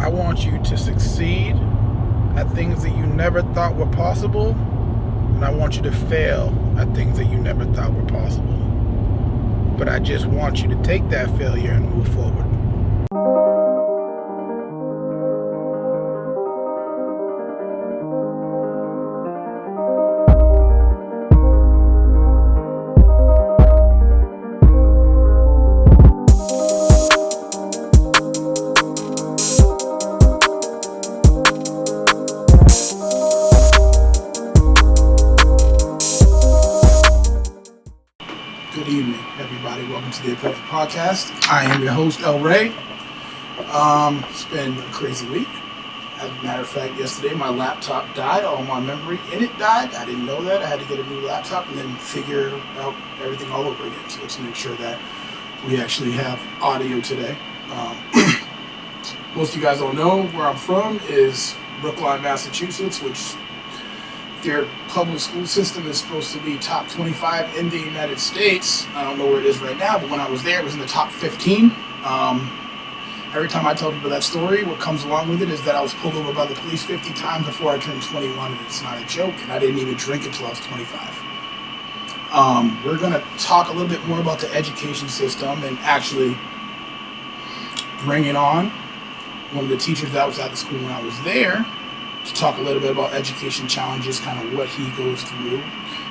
I want you to succeed at things that you never thought were possible, and I want you to fail at things that you never thought were possible. But I just want you to take that failure and move forward. Good evening, everybody. Welcome to the Imperfect podcast. I am your host, El Ray. It's been a crazy week. As a matter of fact, yesterday my laptop died. All my memory in it died. I didn't know that. I had to get a new laptop and then figure out everything all over again. So let's make sure that we actually have audio today. Most of you guys don't know where I'm from is Brookline, Massachusetts, which their public school system is supposed to be top 25 in the United States. I don't know where it is right now, but when I was there, it was in the top 15. Every time I tell people that story, what comes along with it is that I was pulled over by the police 50 times before I turned 21, and it's not a joke, and I didn't even drink until I was 25. We're going to talk a little bit more about the education system and actually bringing on one of the teachers that was at the school when I was there to talk a little bit about education challenges, kind of what he goes through.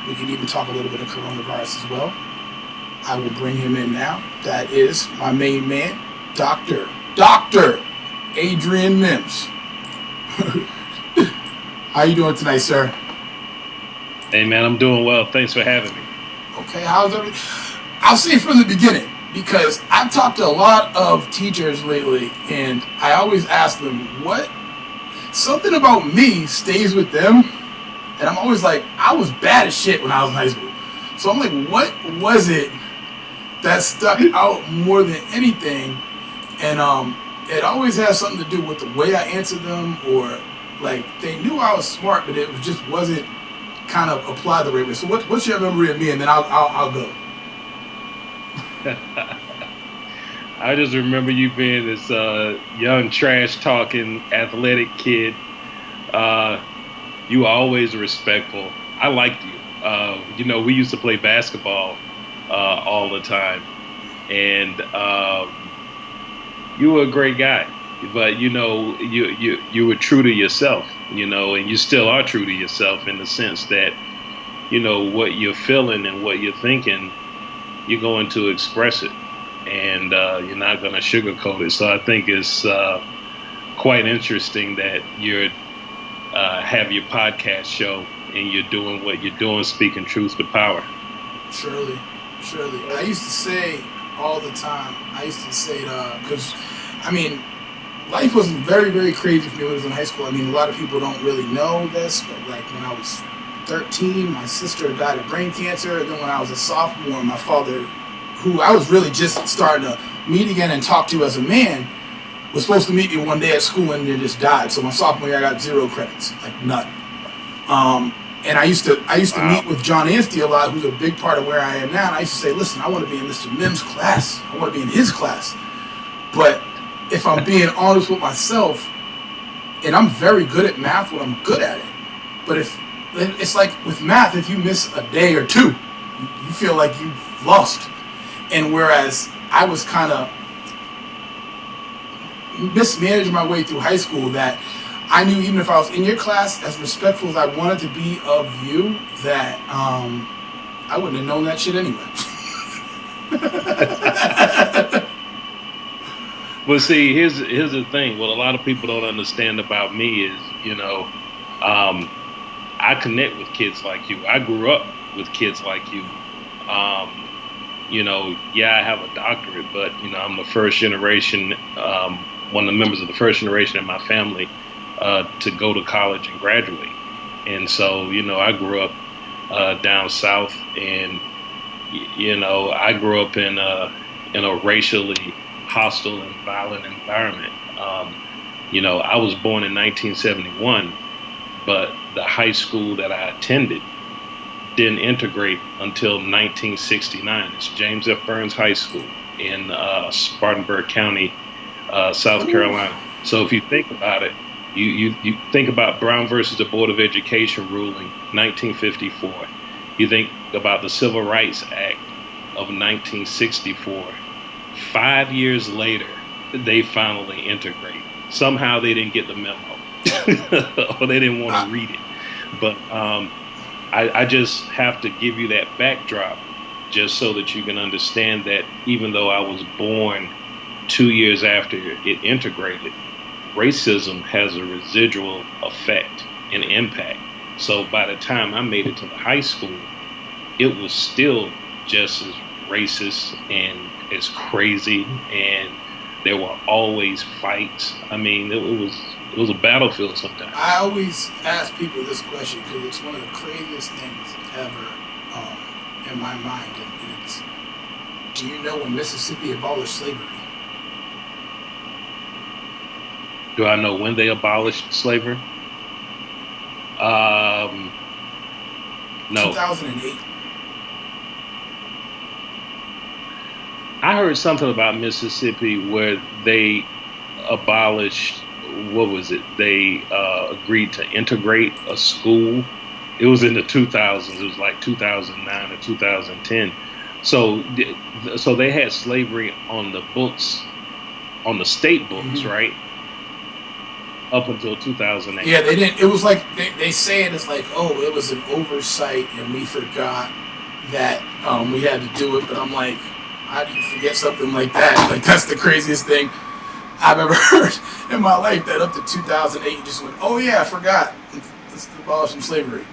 We can even talk a little bit of coronavirus as well. I will bring him in now. That is my main man, Dr. Adrian Mims. How you doing tonight, sir? Hey, man, I'm doing well. Thanks for having me. Okay, how's everything? I'll say from the beginning, because I've talked to a lot of teachers lately, and I always ask them, something about me stays with them, and I'm always like, I was bad as shit when I was in high school. So I'm like, what was it that stuck out more than anything? And it always has something to do with the way I answered them, or like they knew I was smart, but it just wasn't kind of applied the right way. So what's your memory of me? And then I'll go. I just remember you being this young, trash-talking, athletic kid. You were always respectful. I liked you. We used to play basketball all the time, and you were a great guy. But you were true to yourself. And you still are true to yourself in the sense that what you're feeling and what you're thinking, you're going to express it. And you're not going to sugarcoat it. So I think it's quite interesting that you have your podcast show and you're doing what you're doing, speaking truth to power. Surely. I used to say all the time, because, life wasn't very, very crazy for me when I was in high school. A lot of people don't really know this, but like when I was 13, my sister died of brain cancer. And then when I was a sophomore, my father, who I was really just starting to meet again and talk to as a man, was supposed to meet me one day at school and then just died. So my sophomore year, I got 0 credits, like none. And I used to meet with John Anstey a lot, who's a big part of where I am now. And I used to say, listen, I want to be in Mr. Mims' class. I want to be in his class. But if I'm being honest with myself, and I'm very good at math when I'm good at it, but if it's like with math, if you miss a day or two, you feel like you've lost. And whereas I was kind of mismanaging my way through high school, that I knew even if I was in your class, as respectful as I wanted to be of you, that I wouldn't have known that shit anyway. Well, see, here's the thing. What a lot of people don't understand about me is, I connect with kids like you. I grew up with kids like you. I have a doctorate, but, I'm the first generation, one of the members of the first generation in my family to go to college and graduate. And so, I grew up down south, and, I grew up in a racially hostile and violent environment. I was born in 1971, but the high school that I attended didn't integrate until 1969. It's James F. Burns High School in Spartanburg County, South Carolina. So if you think about it, you think about Brown versus the Board of Education ruling, 1954. You think about the Civil Rights Act of 1964. 5 years later, they finally integrate. Somehow they didn't get the memo, or they didn't want to read it. But I just have to give you that backdrop just so that you can understand that even though I was born 2 years after it integrated, racism has a residual effect and impact. So by the time I made it to the high school, it was still just as racist and as crazy, and there were always fights. I mean, it was a battlefield sometimes. I always ask people this question because it's one of the craziest things ever in my mind, and it's, do you know when Mississippi abolished slavery? Do I know when they abolished slavery? No. 2008. I heard something about Mississippi where they abolished, what was it? They agreed to integrate a school. It was in the 2000s. It was like 2009 or 2010. So they had slavery on the books, on the state books, right? Up until 2008. Yeah, they didn't. It was like they say it as like, oh, it was an oversight and we forgot that we had to do it. But I'm like, how do you forget something like that? Like, that's the craziest thing I've ever heard in my life. That up to 2008, you just went, oh yeah, I forgot. Let's abolish some slavery.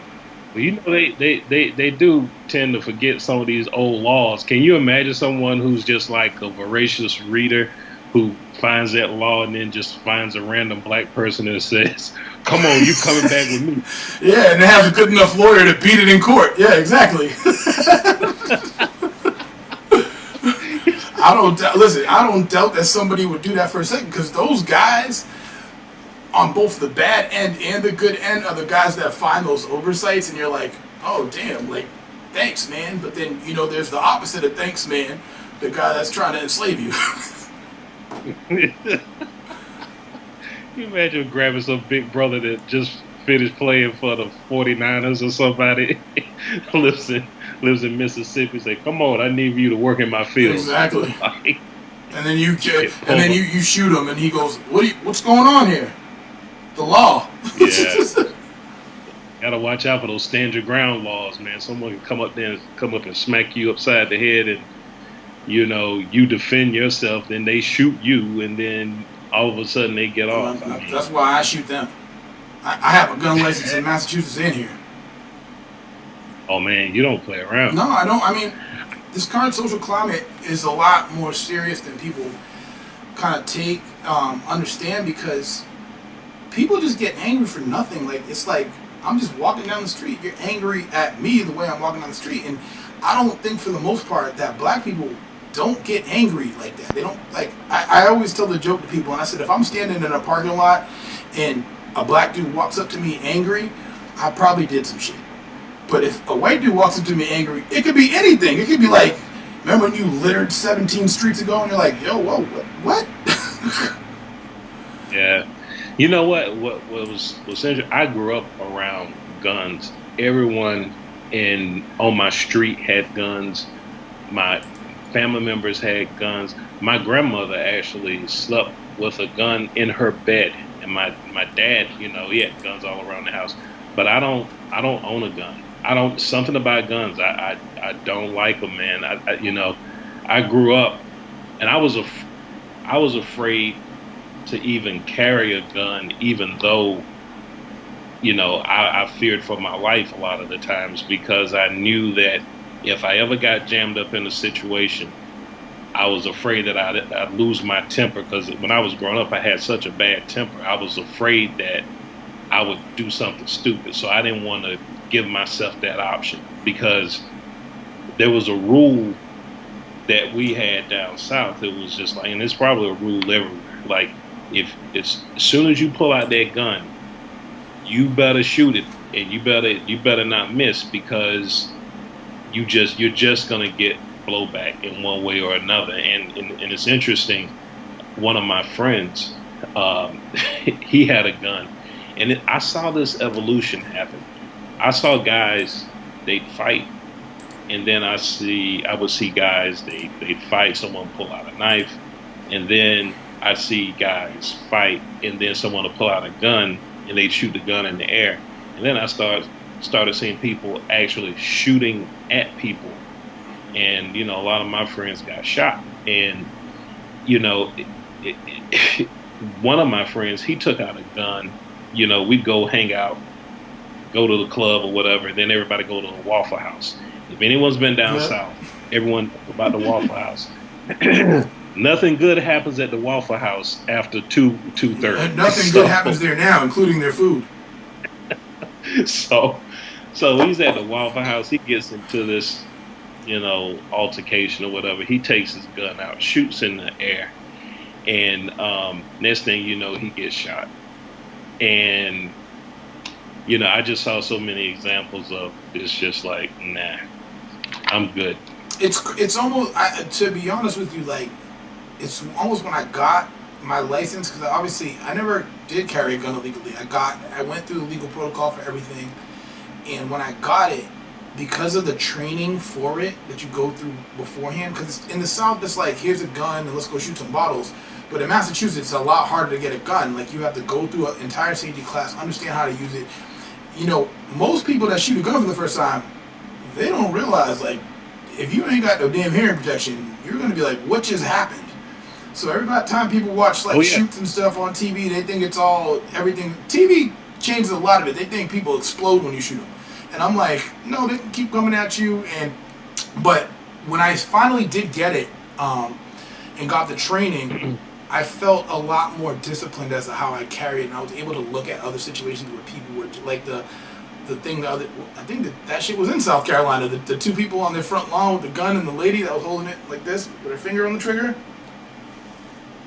Well, you know, they do tend to forget some of these old laws. Can you imagine someone who's just like a voracious reader who finds that law and then just finds a random black person and says, come on, you coming back with me? Yeah, and they have a good enough lawyer to beat it in court. Yeah, exactly. I don't doubt that somebody would do that for a second, because those guys on both the bad end and the good end are the guys that find those oversights, and you're like, oh damn, like, thanks man. But then, you know, there's the opposite of thanks man, the guy that's trying to enslave you. Can you imagine grabbing some big brother that just finished playing for the 49ers or somebody, lives in Mississippi, say, come on, I need you to work in my field. Exactly. And then you shoot him and he goes, what's going on here? The law. Yeah. Gotta watch out for those stand your ground laws, man. Someone can come up and smack you upside the head, and you know, you defend yourself, then they shoot you, and then all of a sudden they get off. That's why I shoot them. I have a gun license in Massachusetts and here. Oh man, you don't play around. No, I don't. I mean, this current social climate is a lot more serious than people kind of understand, because people just get angry for nothing. Like, it's like, I'm just walking down the street, you're angry at me the way I'm walking down the street. And I don't think, for the most part, that black people don't get angry like that. They don't, like, I always tell the joke to people, and I said, if I'm standing in a parking lot and a black dude walks up to me angry, I probably did some shit. But if a white dude walks up to me angry, it could be anything. It could be like, remember when you littered 17 streets ago and you're like, yo, whoa, what? Yeah. You know what was interesting? I grew up around guns. Everyone on my street had guns. My family members had guns. My grandmother actually slept with a gun in her bed, and my dad, you know, he had guns all around the house. But I don't own a gun. Something about guns. I don't like them, man. I grew up, and I was afraid to even carry a gun, even though, you know, I feared for my life a lot of the times, because I knew that if I ever got jammed up in a situation, I was afraid that I'd lose my temper, because when I was growing up, I had such a bad temper. I was afraid that I would do something stupid, so I didn't want to give myself that option, because there was a rule that we had down south. It was just like, and it's probably a rule everywhere, like, if it's, as soon as you pull out that gun, you better shoot it, and you better not miss, because you're just gonna get blowback in one way or another. And it's interesting. One of my friends, Um, he had a gun, and I saw this evolution happen. I saw guys they'd fight, and then I would see guys they'd fight. Someone pull out a knife, and then I see guys fight, and then someone will pull out a gun and they shoot the gun in the air, and then I started seeing people actually shooting at people, and a lot of my friends got shot, and you know, it, it, one of my friends he took out a gun. We'd go hang out, go to the club or whatever, and then everybody go to the Waffle House. If anyone's been down south, everyone about the Waffle House. Nothing good happens at the Waffle House after 2:30. And nothing good happens there now, including their food. So he's at the Waffle House. He gets into this, altercation or whatever. He takes his gun out, shoots in the air, and next thing you know, he gets shot. And I just saw so many examples of it's just like, nah, I'm good. It's almost, to be honest with you, like, it's almost when I got my license, because obviously I never did carry a gun illegally. I went through the legal protocol for everything, and when I got it, because of the training for it that you go through beforehand, because in the South it's like, here's a gun and let's go shoot some bottles, but in Massachusetts it's a lot harder to get a gun. Like, you have to go through an entire safety class, understand how to use it. Most people that shoot a gun for the first time, they don't realize, like, if you ain't got no damn hearing protection, you're gonna be like, what just happened? So every time people watch shoots and stuff on TV, they think it's all everything. TV changes a lot of it. They think people explode when you shoot them, and I'm like, no, they can keep coming at you. But when I finally did get it, and got the training, I felt a lot more disciplined as to how I carried it, and I was able to look at other situations where people were like the thing. I think that shit was in South Carolina. The two people on their front lawn with the gun and the lady that was holding it like this with her finger on the trigger.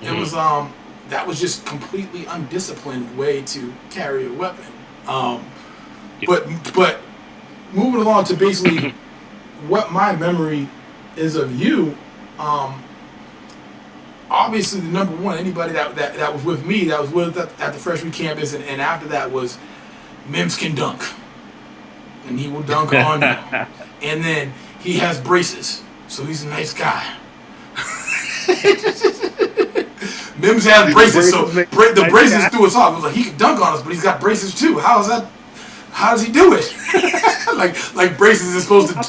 It was that was just completely undisciplined way to carry a weapon. But moving along to basically what my memory is of you, obviously the number one, anybody that was with me, that was with at the freshman campus, and after that was Mims can dunk, and he will dunk on you, and then he has braces, so he's a nice guy. Mims has braces, so the braces threw us off. It was like, he can dunk on us, but he's got braces too. How does he do it? like braces is supposed to. I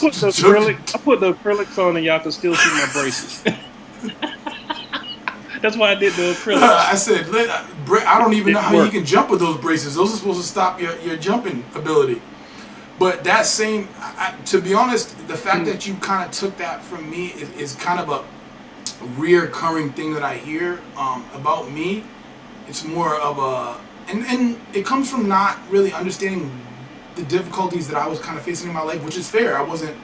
put the acrylics on, and y'all can still see my braces. That's why I did the acrylics. I said, I don't even know how you can jump with those braces. Those are supposed to stop your jumping ability. But that same, to be honest, the fact that you kind of took that from me is kind of a reoccurring thing that I hear about me. It's more of a, and it comes from not really understanding the difficulties that I was kind of facing in my life, which is fair. I wasn't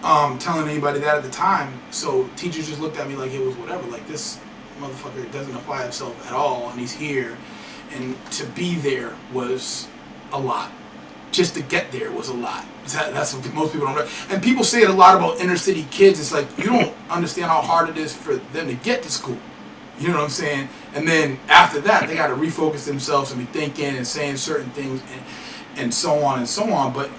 telling anybody that at the time, so teachers just looked at me like it was whatever, like, this motherfucker doesn't apply himself at all, and he's here, and to be there was a lot. Just to get there was a lot. That's what most people don't know. And people say it a lot about inner city kids. It's like, you don't understand how hard it is for them to get to school. You know what I'm saying? And then after that, they got to refocus themselves and be thinking and saying certain things and so on and so on. But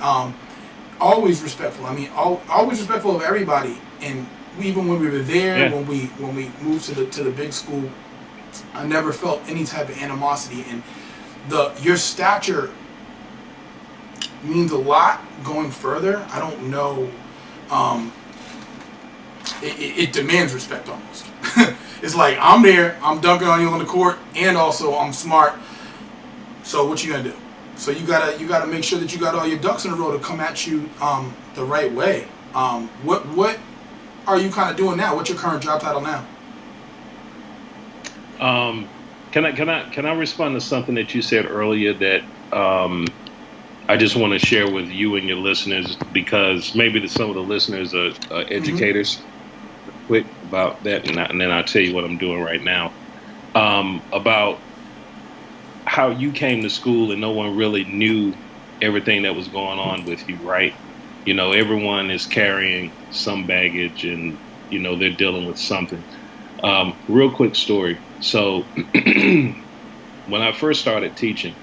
always respectful. I mean, always respectful of everybody. And even when we were there, when we moved to the big school, I never felt any type of animosity. And your stature means a lot going further. I don't know. It demands respect almost. It's like, I'm there, I'm dunking on you on the court, and also I'm smart. So what you gonna do? So you gotta make sure that you got all your ducks in a row to come at you the right way. What are you kind of doing now? What's your current job title now? Can I respond to something that you said earlier that I just want to share with you and your listeners, because maybe some of the listeners are educators. Quick about that, and then I'll tell you what I'm doing right now. About how you came to school and no one really knew everything that was going on with you, right? Everyone is carrying some baggage, and they're dealing with something. Real quick story. So when I first started teaching,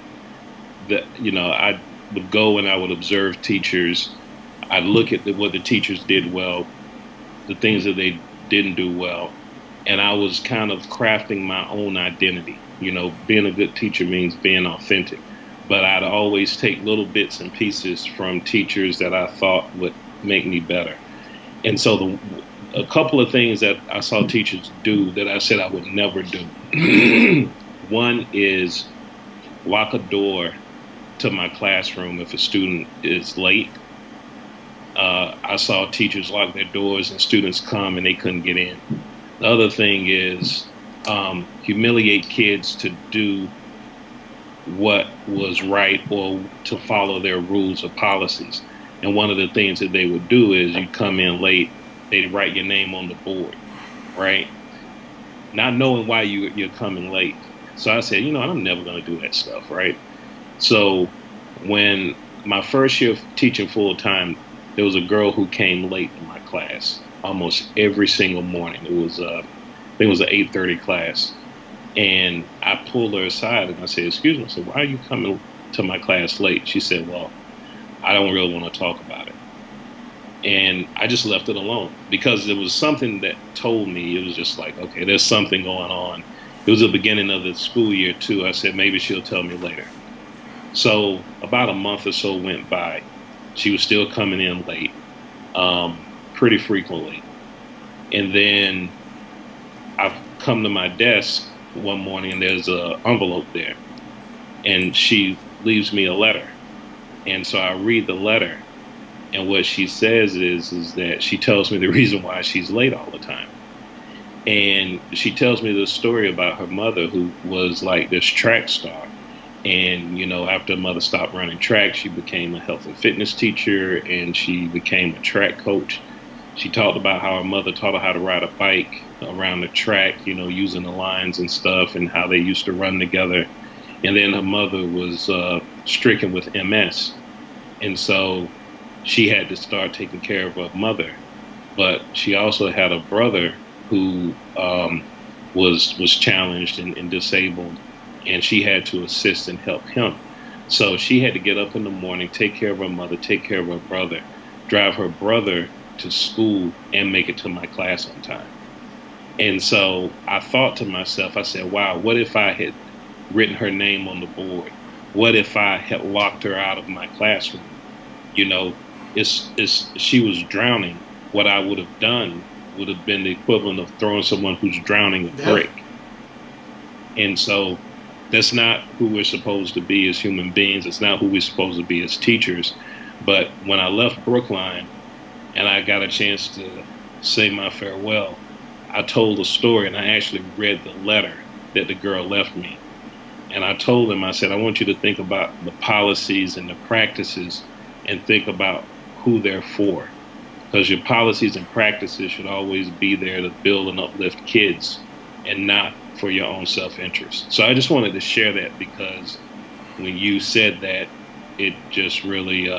I would go and I would observe teachers. I'd look at what the teachers did well, the things that they didn't do well, and I was kind of crafting my own identity. Being a good teacher means being authentic, but I'd always take little bits and pieces from teachers that I thought would make me better. And so a couple of things that I saw teachers do that I said I would never do. One is lock a door to my classroom if a student is late. I saw teachers lock their doors and students come and they couldn't get in. The other thing is humiliate kids to do what was right or to follow their rules or policies. And one of the things that they would do is you come in late, they'd write your name on the board, right? Not knowing why you're coming late. So I said, I'm never going to do that stuff, right? So when my first year of teaching full time, there was a girl who came late in my class almost every single morning. I think it was an 8:30 class. And I pulled her aside and I said, excuse me, I said, why are you coming to my class late? She said, well, I don't really want to talk about it. And I just left it alone because there was something that told me, it was just like, okay, there's something going on. It was the beginning of the school year too. I said, maybe she'll tell me later. So about a month or so went by. She was still coming in late, pretty frequently. And then I've come to my desk one morning and there's an envelope there. And she leaves me a letter. And so I read the letter. And what she says is that she tells me the reason why she's late all the time. And she tells me the story about her mother who was like this track star. And, after her mother stopped running track, she became a health and fitness teacher and she became a track coach. She talked about how her mother taught her how to ride a bike around the track, using the lines and stuff and how they used to run together. And then her mother was stricken with MS. And so she had to start taking care of her mother. But she also had a brother who was challenged and disabled. And she had to assist and help him. So she had to get up in the morning, take care of her mother, take care of her brother, drive her brother to school, and make it to my class on time. And so I thought to myself, I said, wow, what if I had written her name on the board? What if I had locked her out of my classroom? She was drowning. What I would have done would have been the equivalent of throwing someone who's drowning a brick. And so that's not who we're supposed to be as human beings. It's not who we're supposed to be as teachers. But when I left Brookline and I got a chance to say my farewell, I told a story and I actually read the letter that the girl left me. And I told them, I said, I want you to think about the policies and the practices and think about who they're for. Because your policies and practices should always be there to build and uplift kids and not for your own self-interest. So I just wanted to share that because when you said that, it just really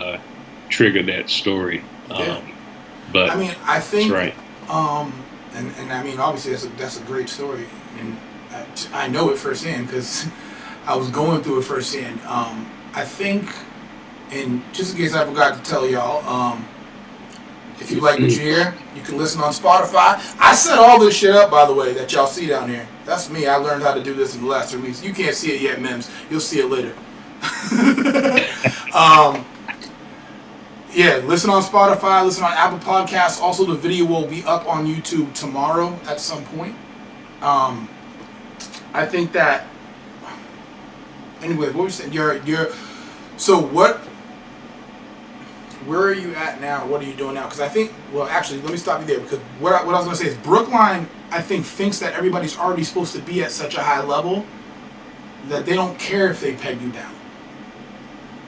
triggered that story. But I mean, I think, right. And I mean, obviously that's a great story, and I know it firsthand because I was going through it firsthand. I think, and just in case I forgot to tell y'all, if you like what you hear, you can listen on Spotify. I set all this shit up, by the way, that y'all see down here. That's me. I learned how to do this in the last 3 weeks. You can't see it yet, Mims. You'll see it later. Yeah, listen on Spotify, listen on Apple Podcasts. Also, the video will be up on YouTube tomorrow at some point. I think that. Anyway, what were you saying? So what? Where are you at now? What are you doing now? Because I think, well, actually, let me stop you there. Because what I was going to say is Brookline, I think, thinks that everybody's already supposed to be at such a high level that they don't care if they peg you down.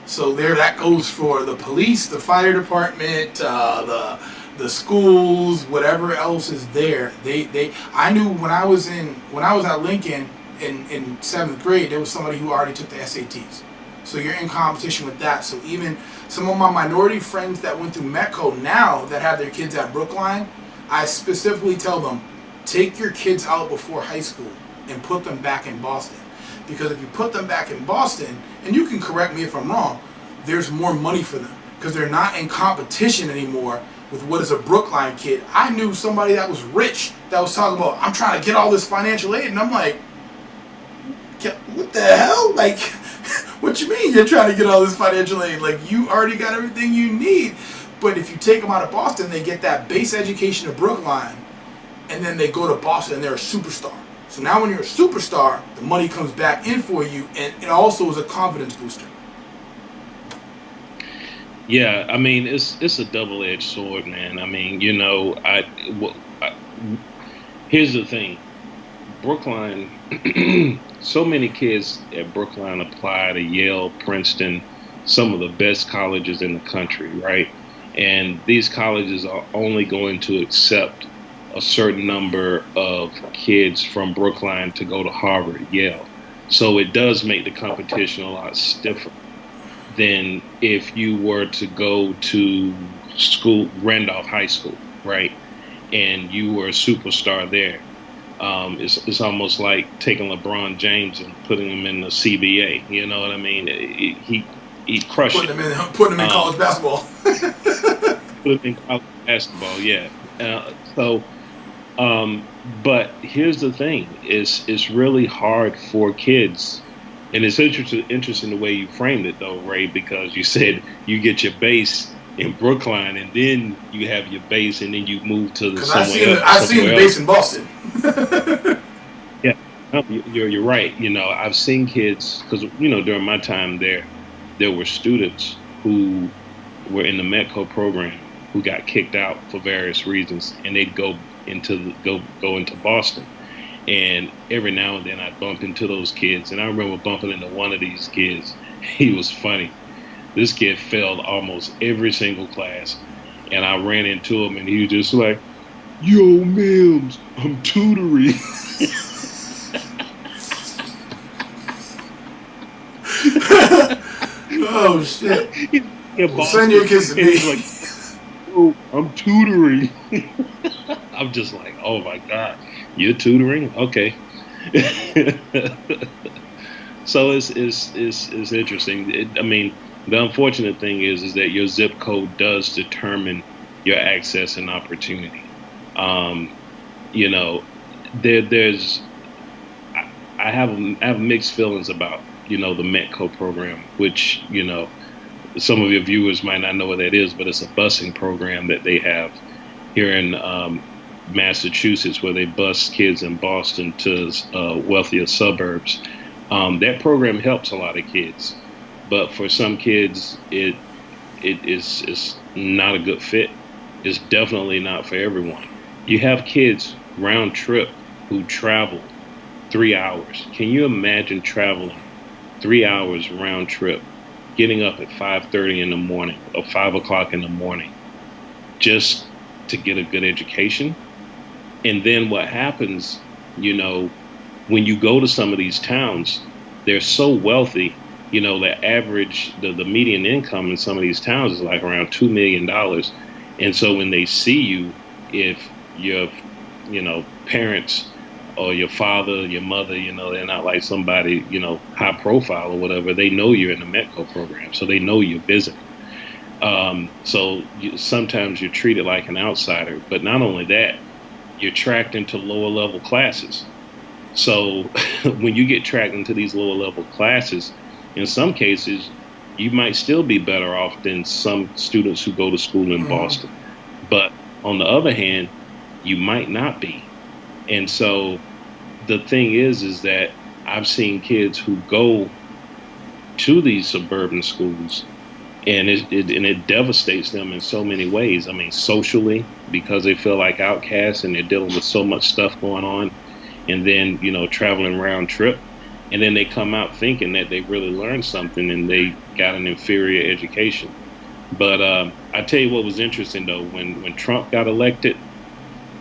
So that goes for the police, the fire department, the schools, whatever else is there. I knew when I was at Lincoln in 7th grade, there was somebody who already took the SATs. So you're in competition with that. So even some of my minority friends that went through METCO now that have their kids at Brookline, I specifically tell them, take your kids out before high school and put them back in Boston. Because if you put them back in Boston, and you can correct me if I'm wrong, there's more money for them because they're not in competition anymore with what is a Brookline kid. I knew somebody that was rich that was talking about, I'm trying to get all this financial aid, and I'm like, what the hell? Like, what you mean you're trying to get all this financial aid? Like, you already got everything you need. But if you take them out of Boston, they get that base education of Brookline, and then they go to Boston and they're a superstar. So now when you're a superstar, the money comes back in for you, and it also is a confidence booster. Yeah, I mean, it's a double-edged sword, man. I mean, you know, here's the thing. Brookline, so many kids at Brookline apply to Yale, Princeton, some of the best colleges in the country, right? And these colleges are only going to accept a certain number of kids from Brookline to go to Harvard, Yale. So it does make the competition a lot stiffer than if you were to go to school, Randolph High School, right? And you were a superstar there. It's almost like taking LeBron James and putting him in the CBA. You know what I mean? He crushed putting him in college basketball. Put him in college basketball, yeah. But here's the thing: it's really hard for kids, and it's interesting the way you framed it, though, Ray, because you said you get your base in Brookline, and then you have your base, and then you move to the somewhere else. I've seen the base in Boston. Yeah, you're right. You know, I've seen kids because during my time there were students who were in the METCO program who got kicked out for various reasons, and they'd go into Boston. And every now and then I'd bump into those kids, and I remember bumping into one of these kids. He was funny. This kid failed almost every single class, and I ran into him, and he was just like, "Yo, Mims, I'm tutoring." Oh shit! Send your kids to me. He's like, "Oh, I'm tutoring." I'm just like, "Oh my God, you're tutoring? Okay." So it's interesting. I mean, the unfortunate thing is that your zip code does determine your access and opportunity. There's I have mixed feelings about the METCO program, which some of your viewers might not know what that is, but it's a busing program that they have here in Massachusetts, where they bus kids in Boston to wealthier suburbs. That program helps a lot of kids, but for some kids, it is not a good fit. It's definitely not for everyone. You have kids round trip who travel 3 hours. Can you imagine traveling 3 hours round trip, getting up at 5:30 in the morning or 5 o'clock in the morning just to get a good education? And then what happens, when you go to some of these towns, they're so wealthy, the average, the median income in some of these towns is like around $2 million. And so when they see you, if your, parents or your father, your mother, they're not like somebody, high profile or whatever, they know you're in the METCO program. So they know you're visiting. Sometimes you're treated like an outsider, but not only that, you're tracked into lower level classes. So when you get tracked into these lower level classes, in some cases, you might still be better off than some students who go to school in Boston. But on the other hand, you might not be. And so the thing is that I've seen kids who go to these suburban schools, and it devastates them in so many ways. I mean, socially, because they feel like outcasts and they're dealing with so much stuff going on, and then, traveling round trip, and then they come out thinking that they really learned something and they got an inferior education. But I tell you what was interesting, though, when Trump got elected,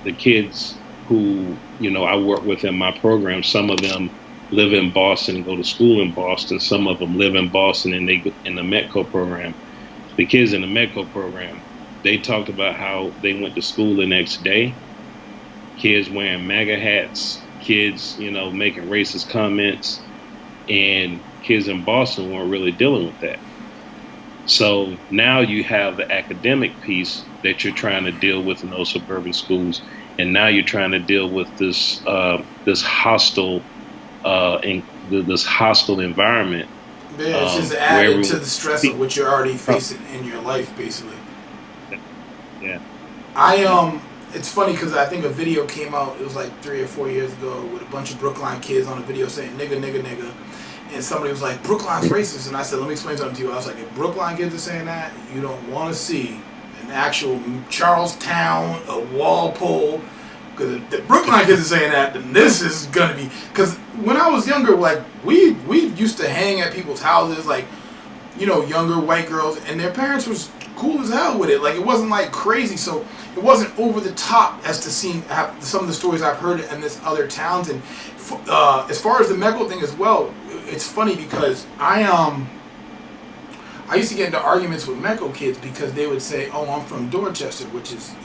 the kids who, I work with in my program, some of them live in Boston and go to school in Boston. Some of them live in Boston and they go in the METCO program. The kids in the METCO program, they talked about how they went to school the next day. Kids wearing MAGA hats, kids, making racist comments, and kids in Boston weren't really dealing with that. So now you have the academic piece that you're trying to deal with in those suburban schools, and now you're trying to deal with this hostile environment. Yeah, it's just added to the stress of what you're already facing in your life, basically. Yeah. It's funny because I think a video came out, it was like 3 or 4 years ago, with a bunch of Brookline kids on a video saying nigga, nigga, nigga. And somebody was like, Brookline's racist. And I said, let me explain something to you. I was like, if Brookline kids are saying that, you don't want to see an actual Charlestown, a Walpole. Because if the Brookline kids are saying that, then this is going to be... Because when I was younger, like, we used to hang at people's houses, like, younger white girls, and their parents was cool as hell with it. Like, it wasn't, like, crazy. So it wasn't over the top as to seeing some of the stories I've heard in this other towns. And as far as the METCO thing as well, it's funny because I used to get into arguments with METCO kids because they would say, "Oh, I'm from Dorchester," which is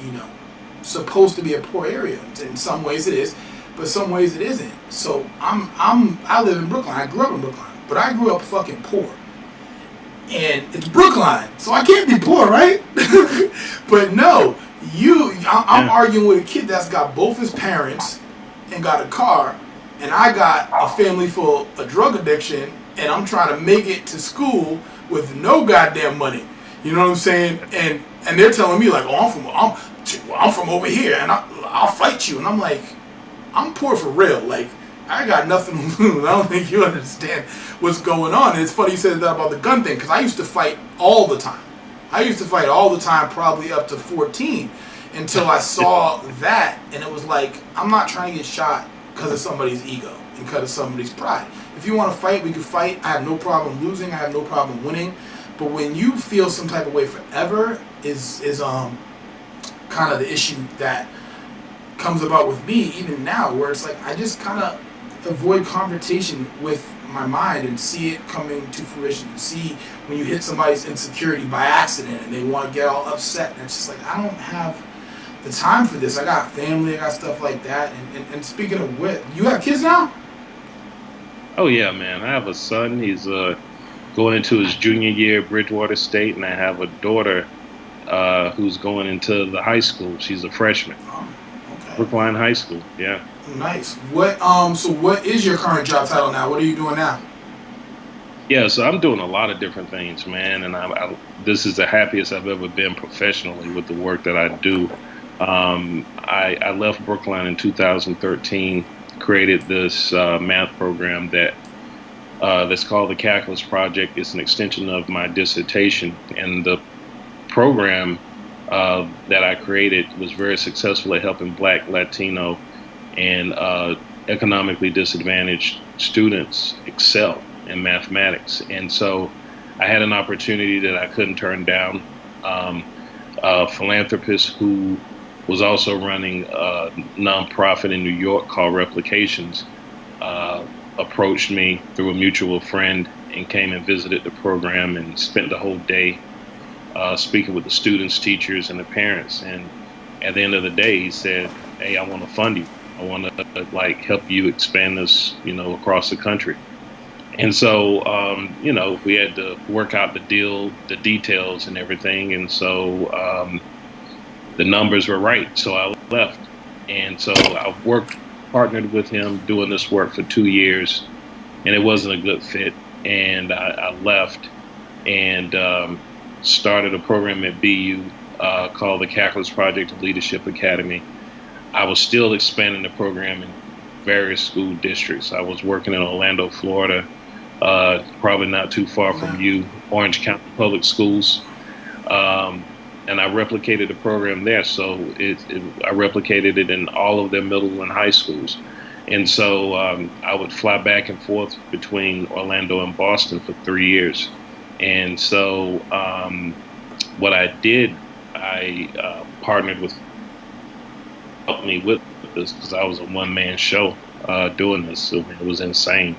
supposed to be a poor area. In some ways it is, but some ways it isn't. So I live in Brooklyn. I grew up in Brooklyn, but I grew up fucking poor. And it's Brookline, so I can't be poor, right? But no, I'm arguing with a kid that's got both his parents and got a car, and I got a family full of drug addiction, and I'm trying to make it to school with no goddamn money. You know what I'm saying? And they're telling me like, "Oh, I'm from over here, and I'll fight you." And I'm like, I'm poor for real. Like, I got nothing to lose. I don't think you understand what's going on. And it's funny you said that about the gun thing, because I used to fight all the time. Probably up to 14, until I saw that, and it was like, I'm not trying to get shot because of somebody's ego and because of somebody's pride. If you want to fight, we can fight. I have no problem losing. I have no problem winning. But when you feel some type of way forever is kind of the issue that comes about with me even now, where it's like I just kind of avoid confrontation with my mind and see it coming to fruition, and see when you hit somebody's insecurity by accident and they want to get all upset, and it's just like, I don't have the time for this. I got family, I got stuff like that. And speaking of which, you have kids now? Oh yeah, man. I have a son. He's going into his junior year at Bridgewater State, and I have a daughter who's going into the high school. She's a freshman. Oh, okay. Brookline High School. Yeah. Nice. So what is your current job title now? What are you doing now? Yeah, so I'm doing a lot of different things, man, and this is the happiest I've ever been professionally with the work that I do. I left Brookline in 2013, created this math program that's called the Calculus Project. It's an extension of my dissertation, and the program that I created was very successful at helping Black, Latino, and economically disadvantaged students excel in mathematics. And so I had an opportunity that I couldn't turn down. A philanthropist who was also running a nonprofit in New York called Replications approached me through a mutual friend and came and visited the program and spent the whole day speaking with the students, teachers, and the parents. And at the end of the day, he said, "Hey, I want to fund you. I want to help you expand this, across the country." And so, we had to work out the details and everything. And so the numbers were right. So I left. And so I partnered with him doing this work for 2 years, and it wasn't a good fit. And I left and started a program at BU called the Calculus Project Leadership Academy. I was still expanding the program in various school districts. I was working in Orlando, Florida, probably not too far from you, Orange County Public Schools. And I replicated the program there. So I replicated it in all of their middle and high schools. And so I would fly back and forth between Orlando and Boston for 3 years. And so what I did, I partnered with, helped me with this, because I was a one-man show doing this. So it was insane.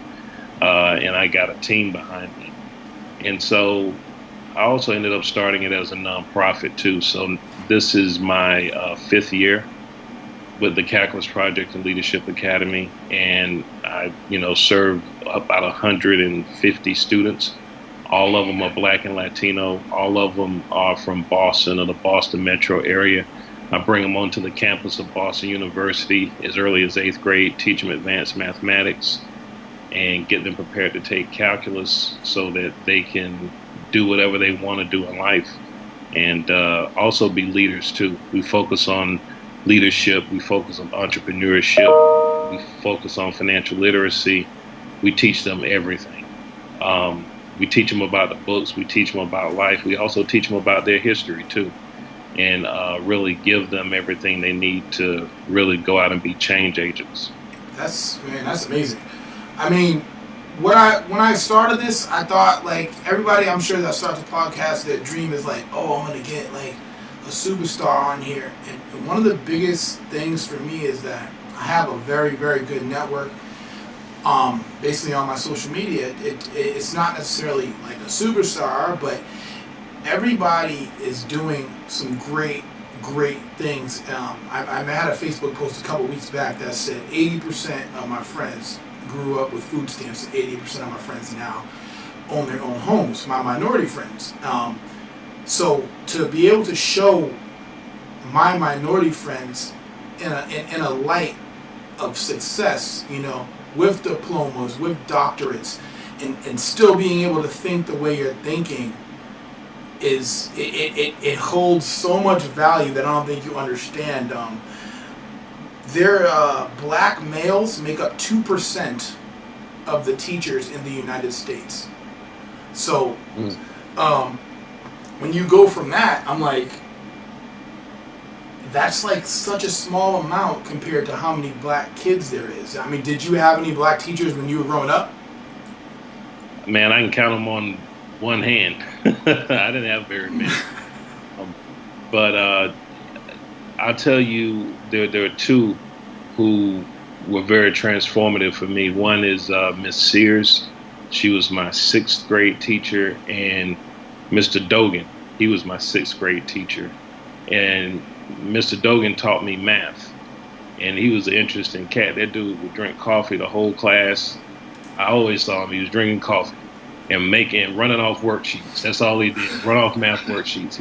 And I got a team behind me. And so I also ended up starting it as a nonprofit too. So this is my 5th year with the Calculus Project and Leadership Academy, and I, serve about 150 students. All of them are Black and Latino. All of them are from Boston or the Boston metro area. I bring them onto the campus of Boston University as early as 8th grade, teach them advanced mathematics, and get them prepared to take calculus so that they can do whatever they want to do in life, and also be leaders too. We focus on leadership, we focus on entrepreneurship, we focus on financial literacy. We teach them everything. We teach them about the books, we teach them about life, we also teach them about their history too, and really give them everything they need to really go out and be change agents. That's amazing. I mean, when I started this, I thought, like, everybody I'm sure that starts a podcast, their dream is like, oh, I'm going to get like a superstar on here. And one of the biggest things for me is that I have a very, very good network. Basically on my social media, it's not necessarily like a superstar, but everybody is doing some great things. I had a Facebook post a couple weeks back that said 80% of my friends grew up with food stamps, and 80% of my friends now own their own homes, my minority friends. So to be able to show my minority friends in a light of success, with diplomas, with doctorates, and still being able to think the way you're thinking, it holds so much value that I don't think you understand. Black males make up 2% of the teachers in the United States. So when you go from that, I'm like, that's like such a small amount compared to how many black kids there is. I mean, did you have any black teachers when you were growing up? Man, I can count them on one hand. I didn't have very many. But I'll tell you, there are two who were very transformative for me. One is Miss Sears. She was my 6th grade teacher, and Mr. Dogan, he was my 6th grade teacher. And Mr. Dogan taught me math, and he was an interesting cat. That dude would drink coffee the whole class. I always saw him. He was drinking coffee and running off worksheets. That's all he did, run off math worksheets.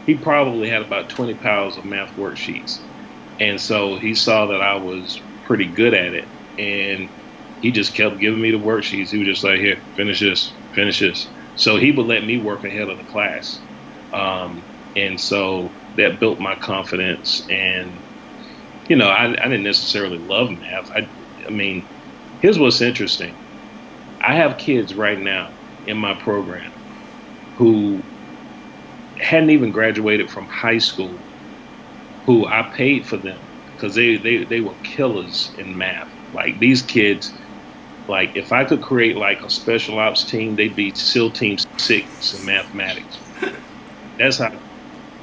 He probably had about 20 piles of math worksheets. And so he saw that I was pretty good at it, and he just kept giving me the worksheets. He was just like, here, finish this. So he would let me work ahead of the class. And so that built my confidence. And, I didn't necessarily love math. I mean, here's what's interesting. I have kids right now in my program who hadn't even graduated from high school, who I paid for them because they were killers in math. Like, these kids, like, if I could create like a special ops team, they'd be SEAL Team 6 in mathematics. That's how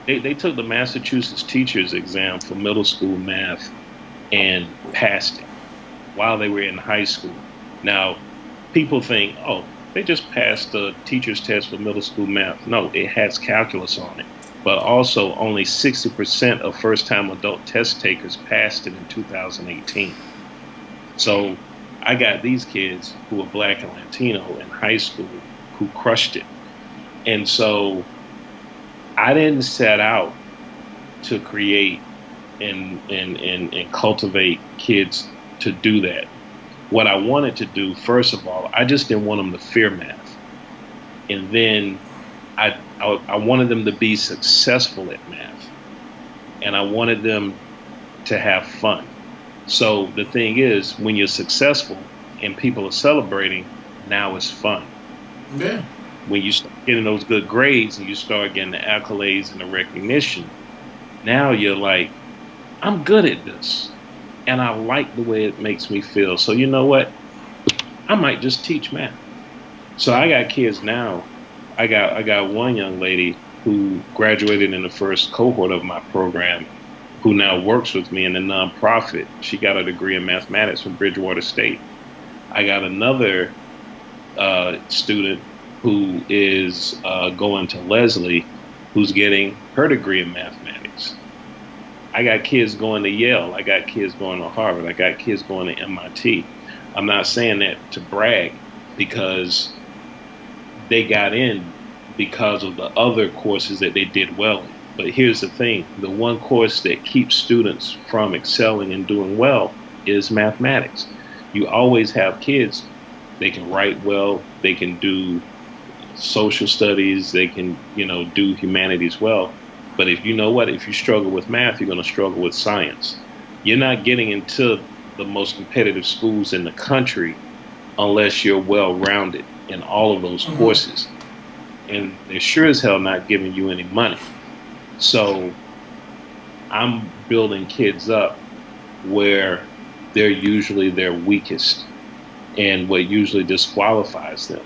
they took the Massachusetts teachers exam for middle school math and passed it while they were in high school. Now, people think, oh, they just passed the teacher's test for middle school math. No, it has calculus on it. But also only 60% of first-time adult test takers passed it in 2018. So I got these kids who are Black and Latino in high school who crushed it. And so I didn't set out to create and cultivate kids to do that. What I wanted to do, first of all, I just didn't want them to fear math. And then I wanted them to be successful at math. And I wanted them to have fun. So the thing is, when you're successful and people are celebrating, now it's fun. Yeah. When you start getting those good grades and you start getting the accolades and the recognition, now you're like, I'm good at this. And I like the way it makes me feel. So you know what? I might just teach math. So I got kids now. I got one young lady who graduated in the first cohort of my program, who now works with me in a nonprofit. She got a degree in mathematics from Bridgewater State. I got another student who is going to Leslie, who's getting her degree in mathematics. I got kids going to Yale. I got kids going to Harvard. I got kids going to MIT. I'm not saying that to brag, because they got in because of the other courses that they did well in. But here's the thing, the one course that keeps students from excelling and doing well is mathematics. You always have kids, they can write well, they can do social studies, they can, do humanities well. But if if you struggle with math, you're going to struggle with science. You're not getting into the most competitive schools in the country unless you're well-rounded in all of those courses. And they're sure as hell not giving you any money. So I'm building kids up where they're usually their weakest and what usually disqualifies them.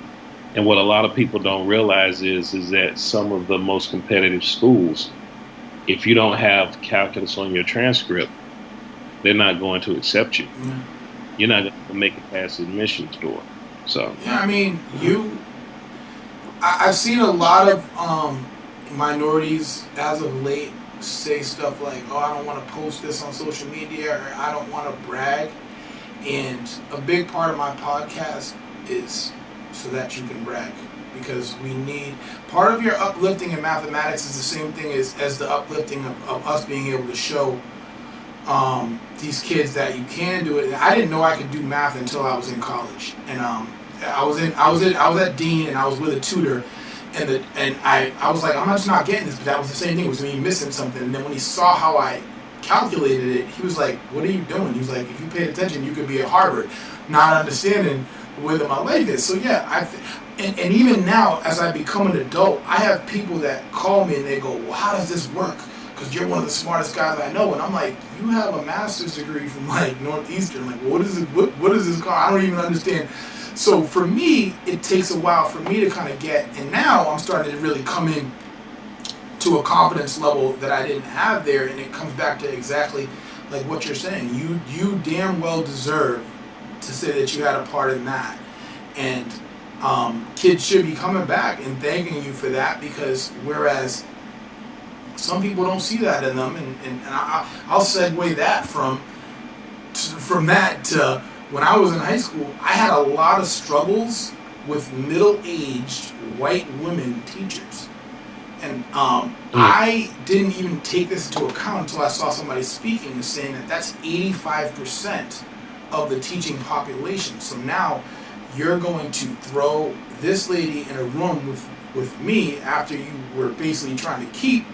And what a lot of people don't realize is that some of the most competitive schools, if you don't have calculus on your transcript, they're not going to accept you. Yeah. You're not going to make it past the admissions door. So yeah, I mean, I've seen a lot of minorities as of late say stuff like, oh, I don't want to post this on social media, or I don't want to brag. And a big part of my podcast is so that you can brag, because we need, part of your uplifting in mathematics is the same thing as the uplifting of us being able to show these kids that you can do it. I didn't know I could do math until I was in college, and I was at Dean, and I was with a tutor, and I was like, I'm just not getting this, but that was the same thing, it was me missing something. And then when he saw how I calculated it, he was like, what are you doing? He was like, if you paid attention, you could be at Harvard, not understanding whether my life is. So yeah, and even now, as I become an adult, I have people that call me and they go, well, how does this work? Because you're one of the smartest guys I know. And I'm like, you have a master's degree from like Northeastern. Like, what is it? What is this called? I don't even understand. So for me, it takes a while for me to kind of get, and now I'm starting to really come in to a confidence level that I didn't have there. And it comes back to exactly like what you're saying. You damn well deserve to say that you had a part in that. And kids should be coming back and thanking you for that, because whereas some people don't see that in them, and I'll segue that from that to when I was in high school, I had a lot of struggles with middle-aged white women teachers. And I didn't even take this into account until I saw somebody speaking and saying that that's 85% of the teaching population. So now you're going to throw this lady in a room with me after you were basically trying to keep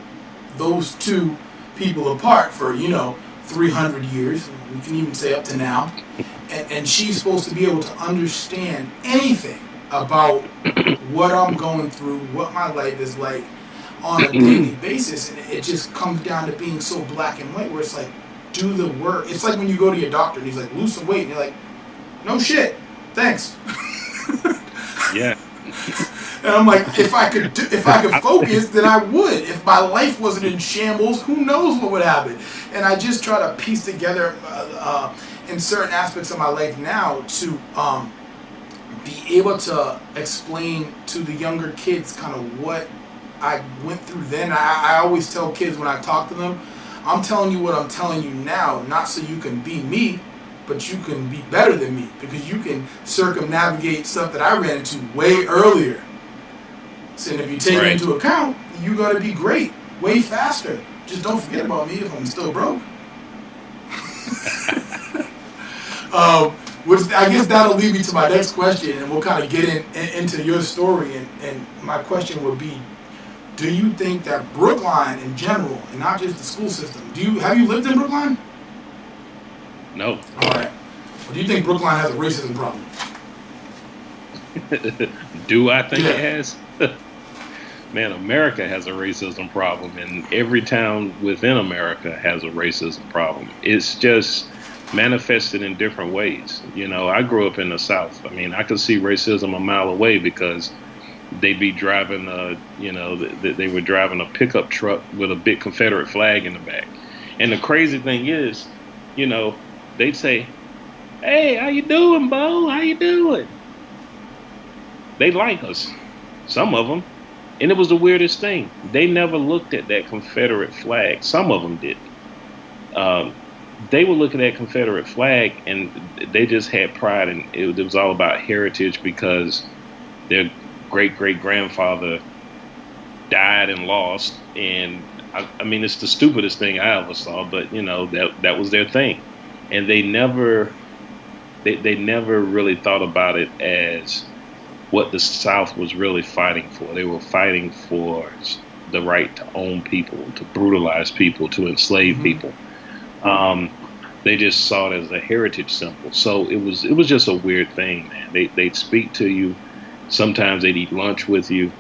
those two people apart for 300 years, we can even say up to now, and she's supposed to be able to understand anything about what I'm going through, what my life is like on a daily basis. And it just comes down to being so black and white, where it's like, do the work. It's like when you go to your doctor and he's like, lose some weight, and you're like, no shit, thanks. Yeah. And I'm like, if I could focus, then I would. If my life wasn't in shambles, who knows what would happen? And I just try to piece together in certain aspects of my life now to be able to explain to the younger kids kind of what I went through then. I always tell kids when I talk to them, I'm telling you what I'm telling you now, not so you can be me, but you can be better than me, because you can circumnavigate stuff that I ran into way earlier. So if you take it into account, you're going to be great, way faster. Just don't forget about me if I'm still broke. Which I guess that'll lead me to my next question, and we'll kind of get into your story. And my question would be, do you think that Brookline in general, and not just the school system, have you lived in Brookline? No. All right. Well, do you think Brookline has a racism problem? Do I think it has? Man, America has a racism problem, and every town within America has a racism problem. It's just manifested in different ways. I grew up in the South. I mean, I could see racism a mile away, because they be driving they were driving a pickup truck with a big Confederate flag in the back. And the crazy thing is, they'd say, hey, how you doing, Bo? How you doing? They like us, some of them. And it was the weirdest thing. They never looked at that Confederate flag. Some of them did. they would look at that Confederate flag and they just had pride, and it was all about heritage because their great great grandfather died and lost. And I mean, it's the stupidest thing I ever saw, but you know, that was their thing, and they never really thought about it as what the South was really fighting for. They were fighting for the right to own people, to brutalize people, to enslave people. They just saw it as a heritage symbol. So it was just a weird thing, man. They'd speak to you. Sometimes they'd eat lunch with you,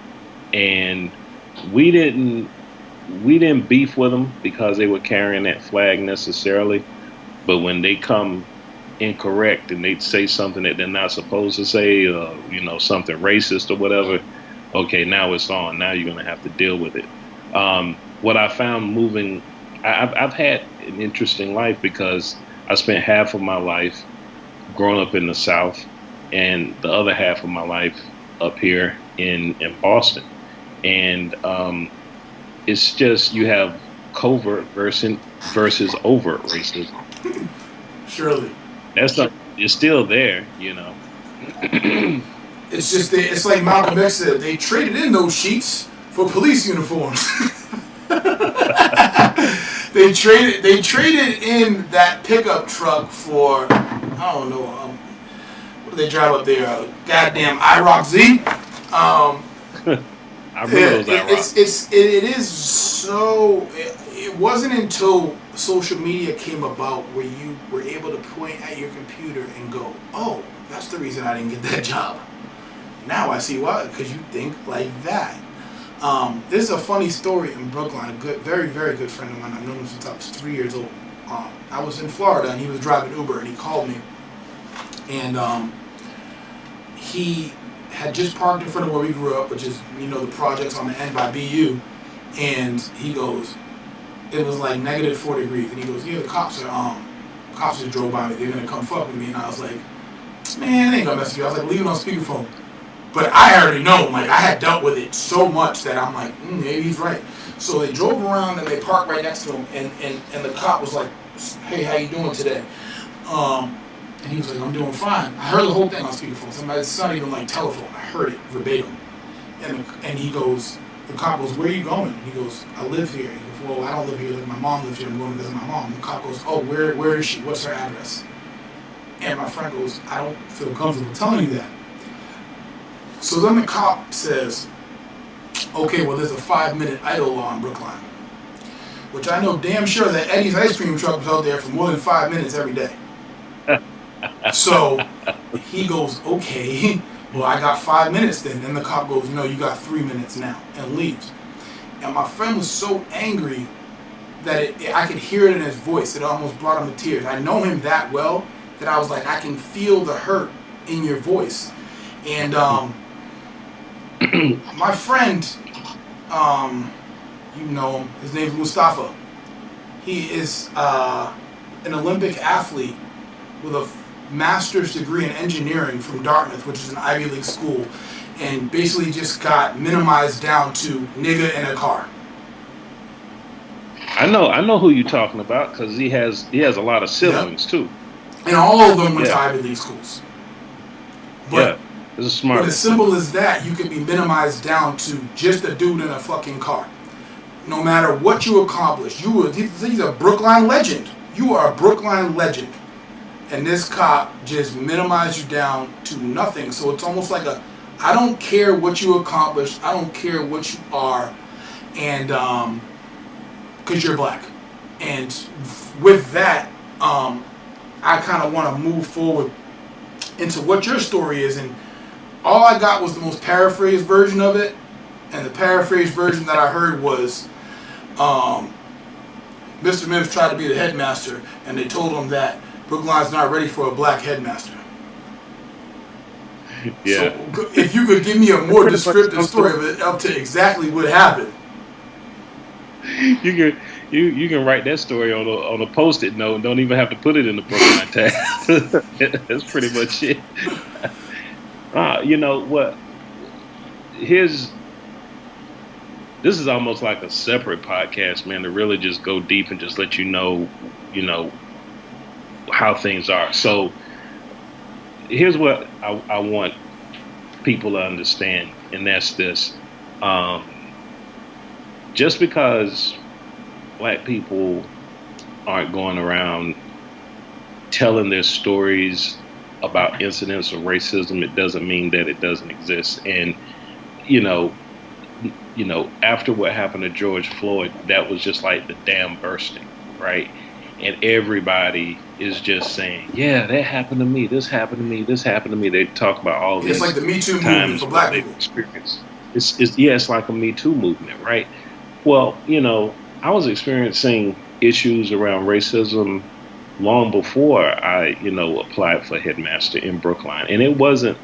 and we didn't beef with them because they were carrying that flag necessarily. But when they come incorrect and they'd say something that they're not supposed to say, you know, something racist or whatever, okay, now it's on. Now you're going to have to deal with it. What I found moving, I've had an interesting life because I spent half of my life growing up in the South and the other half of my life up here in Boston. And it's just, you have covert versus overt racism. Surely. That's not, it's still there, you know. It's just, it's like Malcolm X said, they traded in those sheets for police uniforms. They traded in that pickup truck for, I don't know, what do they drive up there? Goddamn IROC Z. I remember those it is so. It wasn't until social media came about where you were able to point at your computer and go, "Oh, that's the reason I didn't get that job." Now I see why, because you think like that. This is a funny story in Brooklyn. A good, very, very good friend of mine. I've known him since I was 3 years old. I was in Florida and he was driving Uber and he called me, and he had just parked in front of where we grew up, which is, you know, the projects on the end by BU, and he goes, it was like negative 4 degrees, and he goes, yeah, the cops just drove by me, they're gonna come fuck with me, and I was like, man, they ain't gonna mess with you. I was like, leave it on speakerphone. But I already know, like, I had dealt with it so much that I'm like, maybe he's right. So they drove around and they parked right next to him, and the cop was like, hey, how you doing today? And he was like, I'm doing fine. I heard the whole thing on speakerphone. It's not even like telephone. I heard it verbatim. And he goes, the cop goes, where are you going? He goes, I live here. He goes, well, I don't live here. Like, my mom lives here. I'm going to visit my mom. The cop goes, oh, where is she? What's her address? And my friend goes, I don't feel comfortable telling you that. So then the cop says, okay, well, there's a 5-minute idle law in Brookline, which I know damn sure that Eddie's ice cream truck was out there for more than 5 minutes every day. So he goes, okay, well, I got 5 minutes then. And the cop goes, no, you got 3 minutes now, and leaves. And my friend was so angry that I could hear it in his voice. It almost brought him to tears. I know him that well that I was like, I can feel the hurt in your voice. And my friend, you know him, his name's Mustafa. He is an Olympic athlete with a master's degree in engineering from Dartmouth, which is an Ivy League school, and basically just got minimized down to nigga in a car. I know who you're talking about because he has a lot of siblings too, and all of them went to Ivy League schools. But this is smart. But as simple as that, you can be minimized down to just a dude in a fucking car. No matter what you accomplish, he's a Brookline legend. You are a Brookline legend. And this cop just minimized you down to nothing. So it's almost like I don't care what you accomplish. I don't care what you are. And, because you're black. And with that, I kind of want to move forward into what your story is. And all I got was the most paraphrased version of it. And the paraphrased version that I heard was, Mr. Mims tried to be the headmaster, and they told him that Brookline's not ready for a black headmaster. Yeah. So if you could give me a more descriptive story of it up to exactly what happened. You can write that story on a Post-it note and don't even have to put it in the Brookline tab. That's pretty much it. You know what? this is almost like a separate podcast, man, to really just go deep and just let you know how things are. So here's what I want people to understand, and that's this. Just because Black people aren't going around telling their stories about incidents of racism, it doesn't mean that it doesn't exist. And, after what happened to George Floyd, that was just like the dam bursting, right? And everybody is just saying, yeah, that happened to me, this happened to me, this happened to me. They talk about all these It's like the Me Too movement for Black people. It's like a Me Too movement, right? Well, I was experiencing issues around racism long before I, applied for headmaster in Brookline. And it wasn't,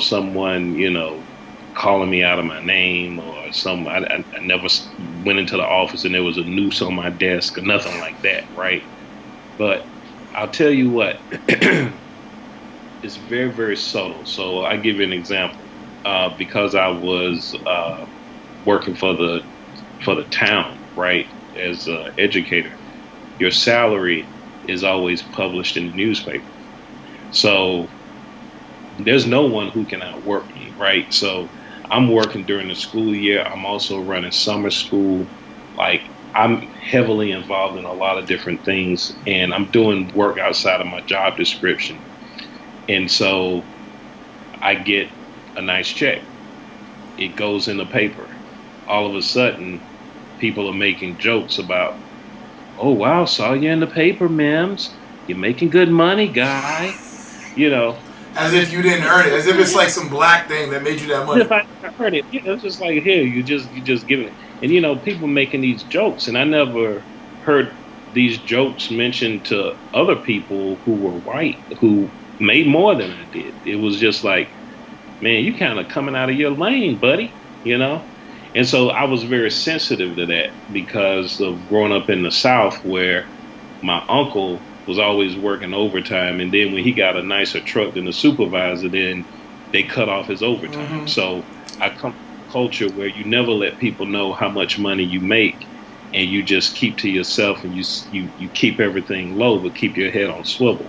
someone, calling me out of my name, or I never went into the office and there was a noose on my desk or nothing like that, right? But I'll tell you what, it's very, very subtle. So I give you an example. Because I was working for the town, right, as an educator, your salary is always published in the newspaper. So there's no one who can outwork me, right? So I'm working during the school year. I'm also running summer school. Like, I'm heavily involved in a lot of different things, and I'm doing work outside of my job description. And so I get a nice check. It goes in the paper. All of a sudden, people are making jokes about, oh, wow, saw you in the paper, Mims. You're making good money, guy. As if you didn't earn it. As if it's like some Black thing that made you that money. If I heard it, it's just like, here, you just giving it. And, people making these jokes. And I never heard these jokes mentioned to other people who were white, who made more than I did. It was just like, man, you kind of coming out of your lane, buddy, And so I was very sensitive to that because of growing up in the South, where my uncle was always working overtime. And then when he got a nicer truck than the supervisor, then they cut off his overtime. Mm-hmm. So I come from a culture where you never let people know how much money you make, and you just keep to yourself, and you keep everything low, but keep your head on swivel.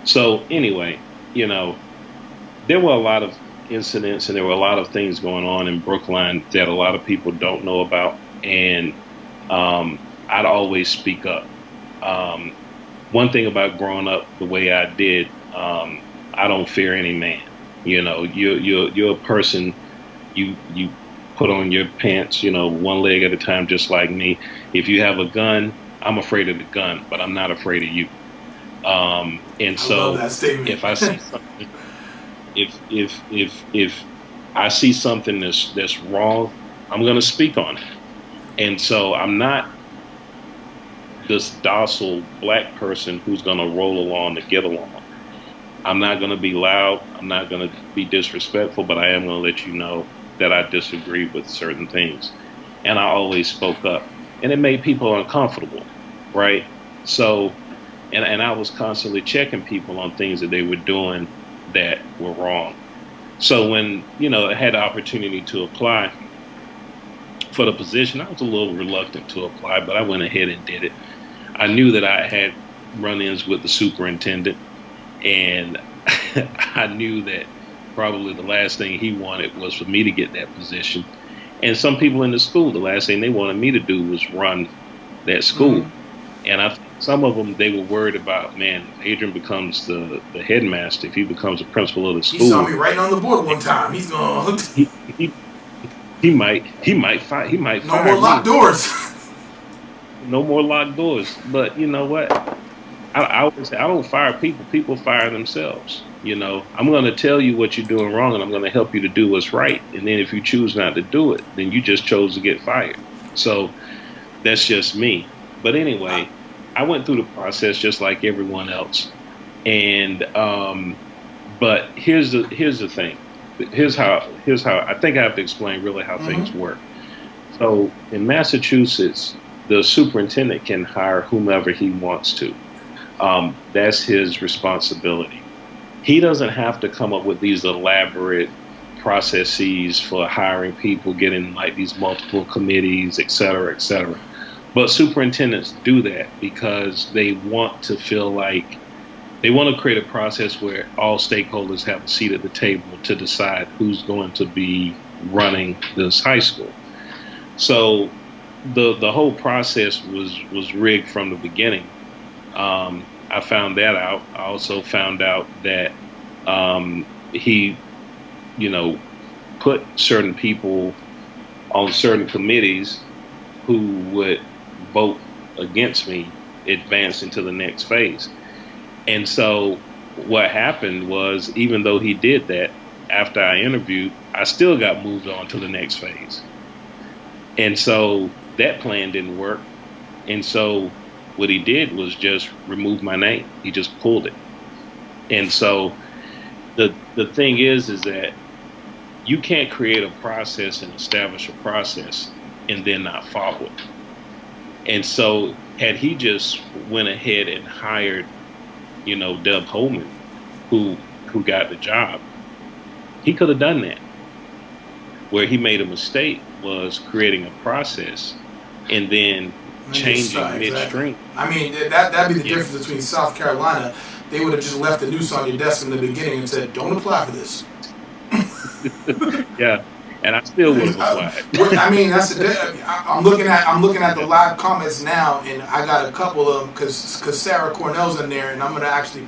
So anyway, there were a lot of incidents and there were a lot of things going on in Brookline that a lot of people don't know about, and I'd always speak up. One thing about growing up the way I did, I don't fear any man. You're a person. You put on your pants, one leg at a time, just like me. If you have a gun, I'm afraid of the gun, but I'm not afraid of you. And so if I see something, if I see something that's wrong, I'm going to speak on it. And so I'm not this docile Black person who's going to roll along to get along. I'm not going to be loud. I'm not going to be disrespectful, but I am going to let you know that I disagree with certain things. And I always spoke up, and it made people uncomfortable, right? So, and I was constantly checking people on things that they were doing that were wrong. So when, I had the opportunity to apply for the position, I was a little reluctant to apply, but I went ahead and did it. I knew that I had run-ins with the superintendent, and I knew that probably the last thing he wanted was for me to get that position. And some people in the school, the last thing they wanted me to do was run that school. Mm-hmm. And some of them, they were worried about, man, if Adrian becomes the headmaster, if he becomes the principal of the school. He saw me writing on the board one time. He's going he might fire me. No more locked doors. No more locked doors. But you know what? I always say, I don't fire people. People fire themselves. I'm going to tell you what you're doing wrong, and I'm going to help you to do what's right. And then if you choose not to do it, then you just chose to get fired. So that's just me. But anyway, I went through the process just like everyone else. And but here's the thing. Here's how I think I have to explain really how things work. So in Massachusetts, the superintendent can hire whomever he wants to. That's his responsibility. He doesn't have to come up with these elaborate processes for hiring people, getting like these multiple committees, et cetera, et cetera. But superintendents do that because they want to feel like they want to create a process where all stakeholders have a seat at the table to decide who's going to be running this high school. So the whole process was rigged from the beginning. I found that out. I also found out that he, put certain people on certain committees who would vote against me advance into the next phase. And so what happened was, even though he did that, after I interviewed, I still got moved on to the next phase. And so that plan didn't work. And so what he did was just remove my name. He just pulled it. And so the thing is that you can't create a process and establish a process and then not follow it. And so had he just went ahead and hired, Deb Holman, who got the job, he could have done that. Where he made a mistake was creating a process and then changing midstream. I mean, that'd be the difference between South Carolina. They would have just left the noose on your desk in the beginning and said, "Don't apply for this." Yeah, and I still would have applied. I mean, I'm looking at the live comments now, and I got a couple of them because Sarah Cornell's in there, and I'm going to actually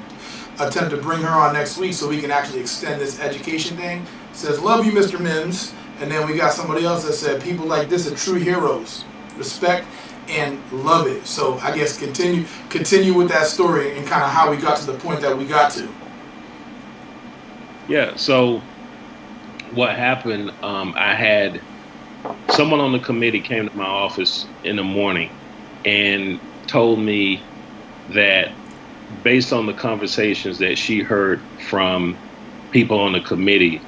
attempt to bring her on next week so we can actually extend this education thing. It says, "Love you, Mr. Mims," and then we got somebody else that said, "People like this are true heroes. Respect and love it." So I guess continue with that story and kind of how we got to the point that we got to. Yeah. So what happened? I had someone on the committee came to my office in the morning and told me that based on the conversations that she heard from people on the committee,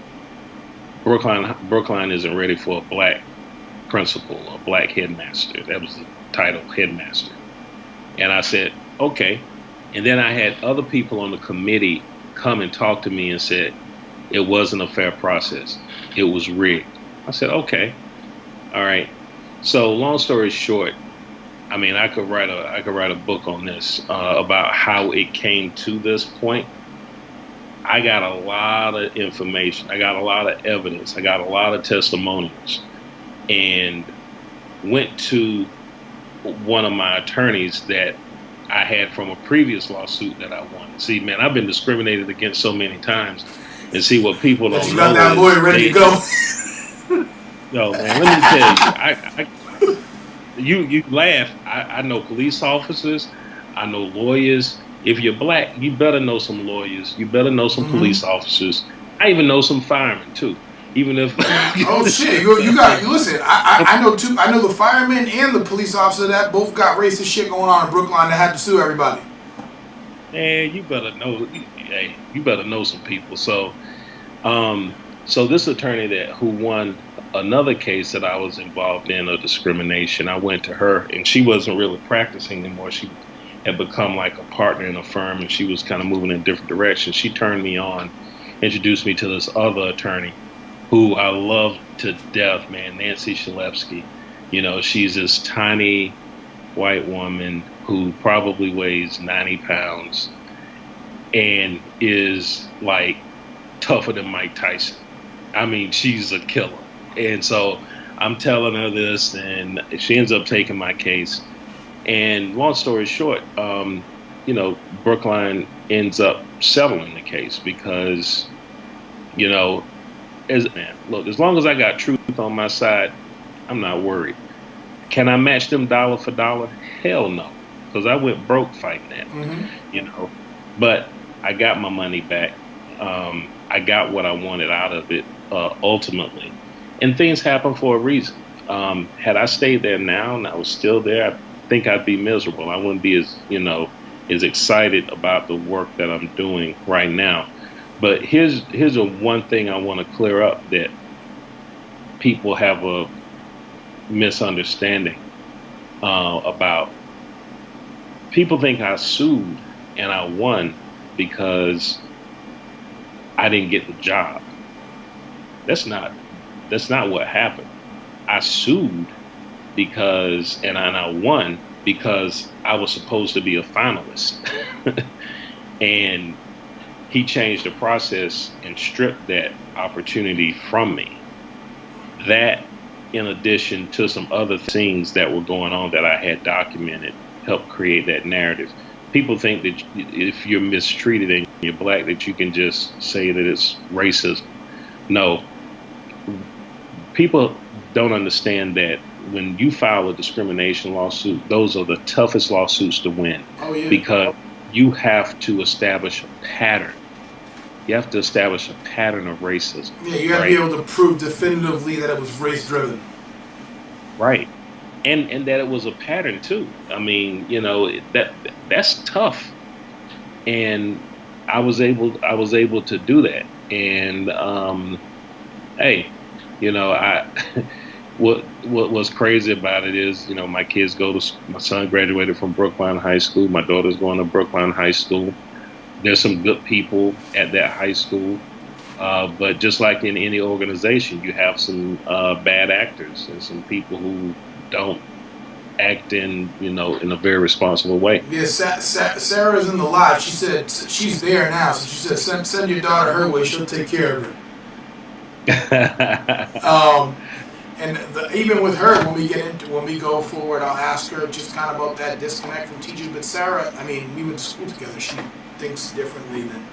Brookline isn't ready for a black principal, a black headmaster. That was the title, headmaster. And I said, okay. And then I had other people on the committee come and talk to me and said, it wasn't a fair process. It was rigged. I said, okay. All right. So long story short, I mean, I could write a book on this about how it came to this point. I got a lot of information. I got a lot of evidence. I got a lot of testimonials, and went to one of my attorneys that I had from a previous lawsuit that I won. See, man, I've been discriminated against so many times, and see what people don't know. You got that lawyer ready to go. No, man, let me tell you, you laugh. I know police officers. I know lawyers. If you're black, you better know some lawyers. You better know some police officers. I even know some firemen too. Even if oh shit, you got listen. I know too. I know the firemen and the police officer that both got racist shit going on in Brookline that had to sue everybody. Man, you better know. Hey, you better know some people. So, so this attorney who won another case that I was involved in of discrimination, I went to her, and she wasn't really practicing anymore. She had become like a partner in a firm, and she was kind of moving in a different direction. She turned me on, introduced me to this other attorney who I love to death, man, Nancy Shalevsky. She's this tiny white woman who probably weighs 90 pounds and is like tougher than Mike Tyson. I mean, she's a killer. And so I'm telling her this, and she ends up taking my case. And long story short, Brookline ends up settling the case because, as long as I got truth on my side, I'm not worried. Can I match them dollar for dollar? Hell no, because I went broke fighting that, But I got my money back. I got what I wanted out of it ultimately. And things happen for a reason. Had I stayed there now and I was still there, I think I'd be miserable. I wouldn't be as excited about the work that I'm doing right now. But here's one thing I want to clear up that people have a misunderstanding about. People think I sued and I won because I didn't get the job. That's not what happened. I sued because, and I won because I was supposed to be a finalist. And he changed the process and stripped that opportunity from me. That, in addition to some other things that were going on that I had documented, helped create that narrative. People think that if you're mistreated and you're black, that you can just say that it's racism. No, people don't understand that when you file a discrimination lawsuit, those are the toughest lawsuits to win. Oh, yeah. Because you have to establish a pattern. You have to establish a pattern of racism. Yeah, you have to be able to prove definitively that it was race driven. Right. And that it was a pattern too. I mean, you know, that's tough. And I was able to do that. And hey, you know, what was crazy about it is, you know, my son graduated from Brookline High School. My daughter's going to Brookline High School. There's some good people at that high school. But just like in any organization, you have some bad actors and some people who don't act in a very responsible way. Yeah, Sarah's in the live. She said she's there now. So she said, send your daughter her way. She'll take care of her. And even with her, when we go forward, I'll ask her just kind of about that disconnect from teachers. But Sarah, I mean, we went to school together. She thinks differently than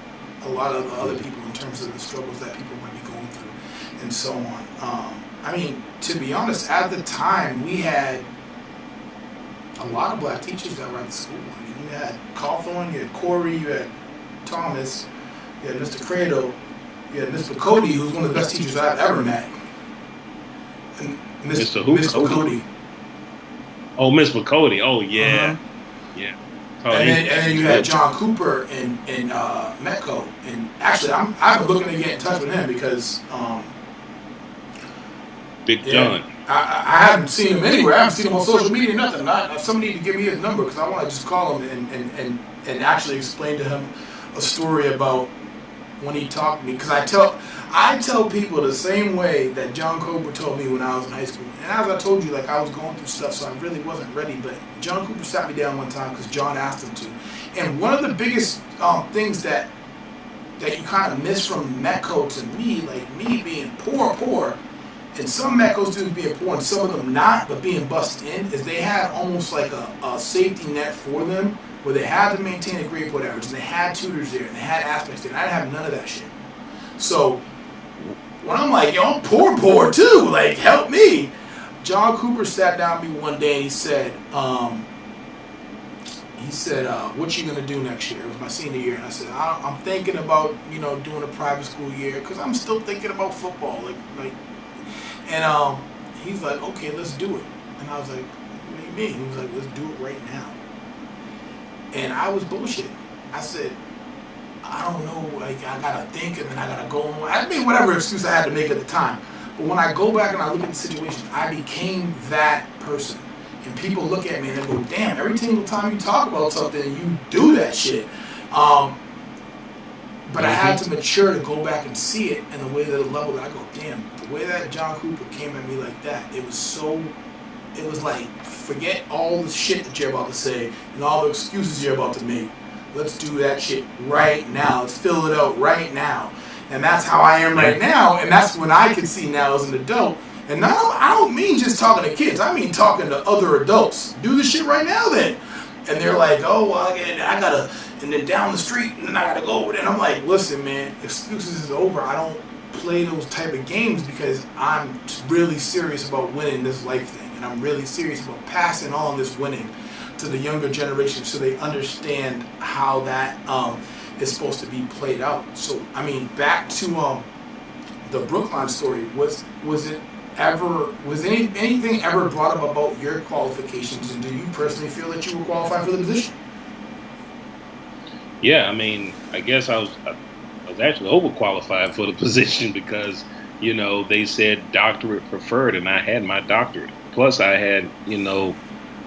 a lot of the other people in terms of the struggles that people might be going through and so on. I mean, to be honest, at the time, we had a lot of black teachers that were at the school. I mean, you had Cawthorn, you had Corey, you had Thomas, you had Mr. Credo, you had Mr. Cody, who's one of the best teachers I've ever met. And Mr. who? Mr. Cody. Oh, Mr. Cody. Oh, yeah. Uh-huh. Yeah. And then you had John Cooper in METCO. And actually, I've been looking to get in touch with him because Big John. I haven't seen him anywhere. I haven't seen him on social media, nothing. Somebody need to give me his number because I want to just call him and actually explain to him a story about when he talked to me. Because I tell people the same way that John Cooper told me when I was in high school. And as I told you, like, I was going through stuff, so I really wasn't ready. But John Cooper sat me down one time because John asked him to. And one of the biggest things that you kind of miss from METCO to me, like me being poor, and some METCO students being poor and some of them not, but being bussed in, is they had almost like a safety net for them where they had to maintain a grade point average, and they had tutors there, and they had aspects there, and I didn't have none of that shit. So when I'm like, yo, I'm poor too, like, help me. John Cooper sat down with me one day and he said, what you gonna do next year? It was my senior year, and I said, I'm thinking about, doing a private school year, because I'm still thinking about football, and he's like, okay, let's do it. And I was like, what do you mean? He was like, let's do it right now. And I was bullshit. I said, I don't know, like, I gotta think, and then I gotta go. I made whatever excuse I had to make at the time. But when I go back and I look at the situation, I became that person. And people look at me and they go, damn, every single time you talk about something, you do that shit. But I had to mature to go back and see it in the way that it leveled. I go, damn, the way that John Cooper came at me like that, it was like, forget all the shit that you're about to say and all the excuses you're about to make. Let's do that shit right now. Let's fill it out right now. And that's how I am right now. And that's when I can see now as an adult. And now I don't mean just talking to kids. I mean talking to other adults. Do this shit right now then. And they're like, oh, well, I gotta, and then down the street, and then I gotta go over there. And I'm like, listen, man, excuses is over. I don't play those type of games because I'm really serious about winning this life thing. And I'm really serious about passing on this winning to the younger generation so they understand how that is supposed to be played out. So, I mean, back to the Brookline story, was anything ever brought up about your qualifications, and do you personally feel that you were qualified for the position? Yeah, I mean, I guess I was actually overqualified for the position because, they said doctorate preferred, and I had my doctorate. Plus, I had,